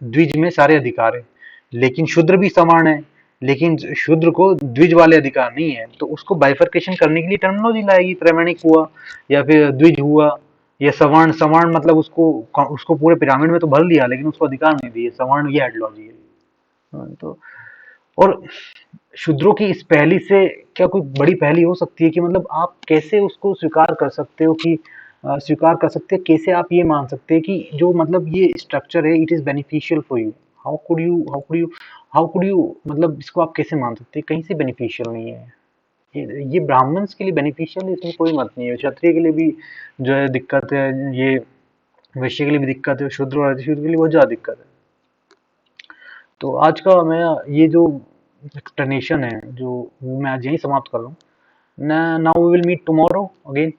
द्विज में सारे अधिकार है, लेकिन शूद्र भी सवर्ण है, लेकिन शूद्र को द्विज वाले अधिकार नहीं है। तो उसको बाइफर्केशन करने के लिए टर्मिनोलॉजी लाएगी, त्रैवणिक हुआ या फिर द्विज हुआ या सवर्ण। सवर्ण मतलब उसको उसको पूरे पिरामिड में तो भर लिया, लेकिन उसको अधिकार नहीं दिए। सवर्ण ये आइडियोलॉजी है। तो और शूद्रों की इस पहली से क्या कोई बड़ी पहली हो सकती है? कि मतलब आप कैसे उसको स्वीकार कर सकते हो कि स्वीकार कर सकते हैं, कैसे आप ये मान सकते हैं कि जो मतलब ये स्ट्रक्चर है, it is beneficial for you? How could you मतलब इसको आप कैसे मान सकते हैं? कहीं से बेनिफिशियल नहीं है। ये ब्राह्मण्स के लिए बेनिफिशियल है, इसमें कोई मत नहीं है। क्षत्रिय के लिए भी जो है दिक्कत है, ये वैश्य के लिए भी दिक्कत है, शूद्र और अतिशूद्र के लिए बहुत ज्यादा दिक्कत है। तो आज का मैं ये जो एक्सप्लेनेशन है, जो वो मैं आज यहीं समाप्त कर रहा हूँ। Now we will meet tomorrow again.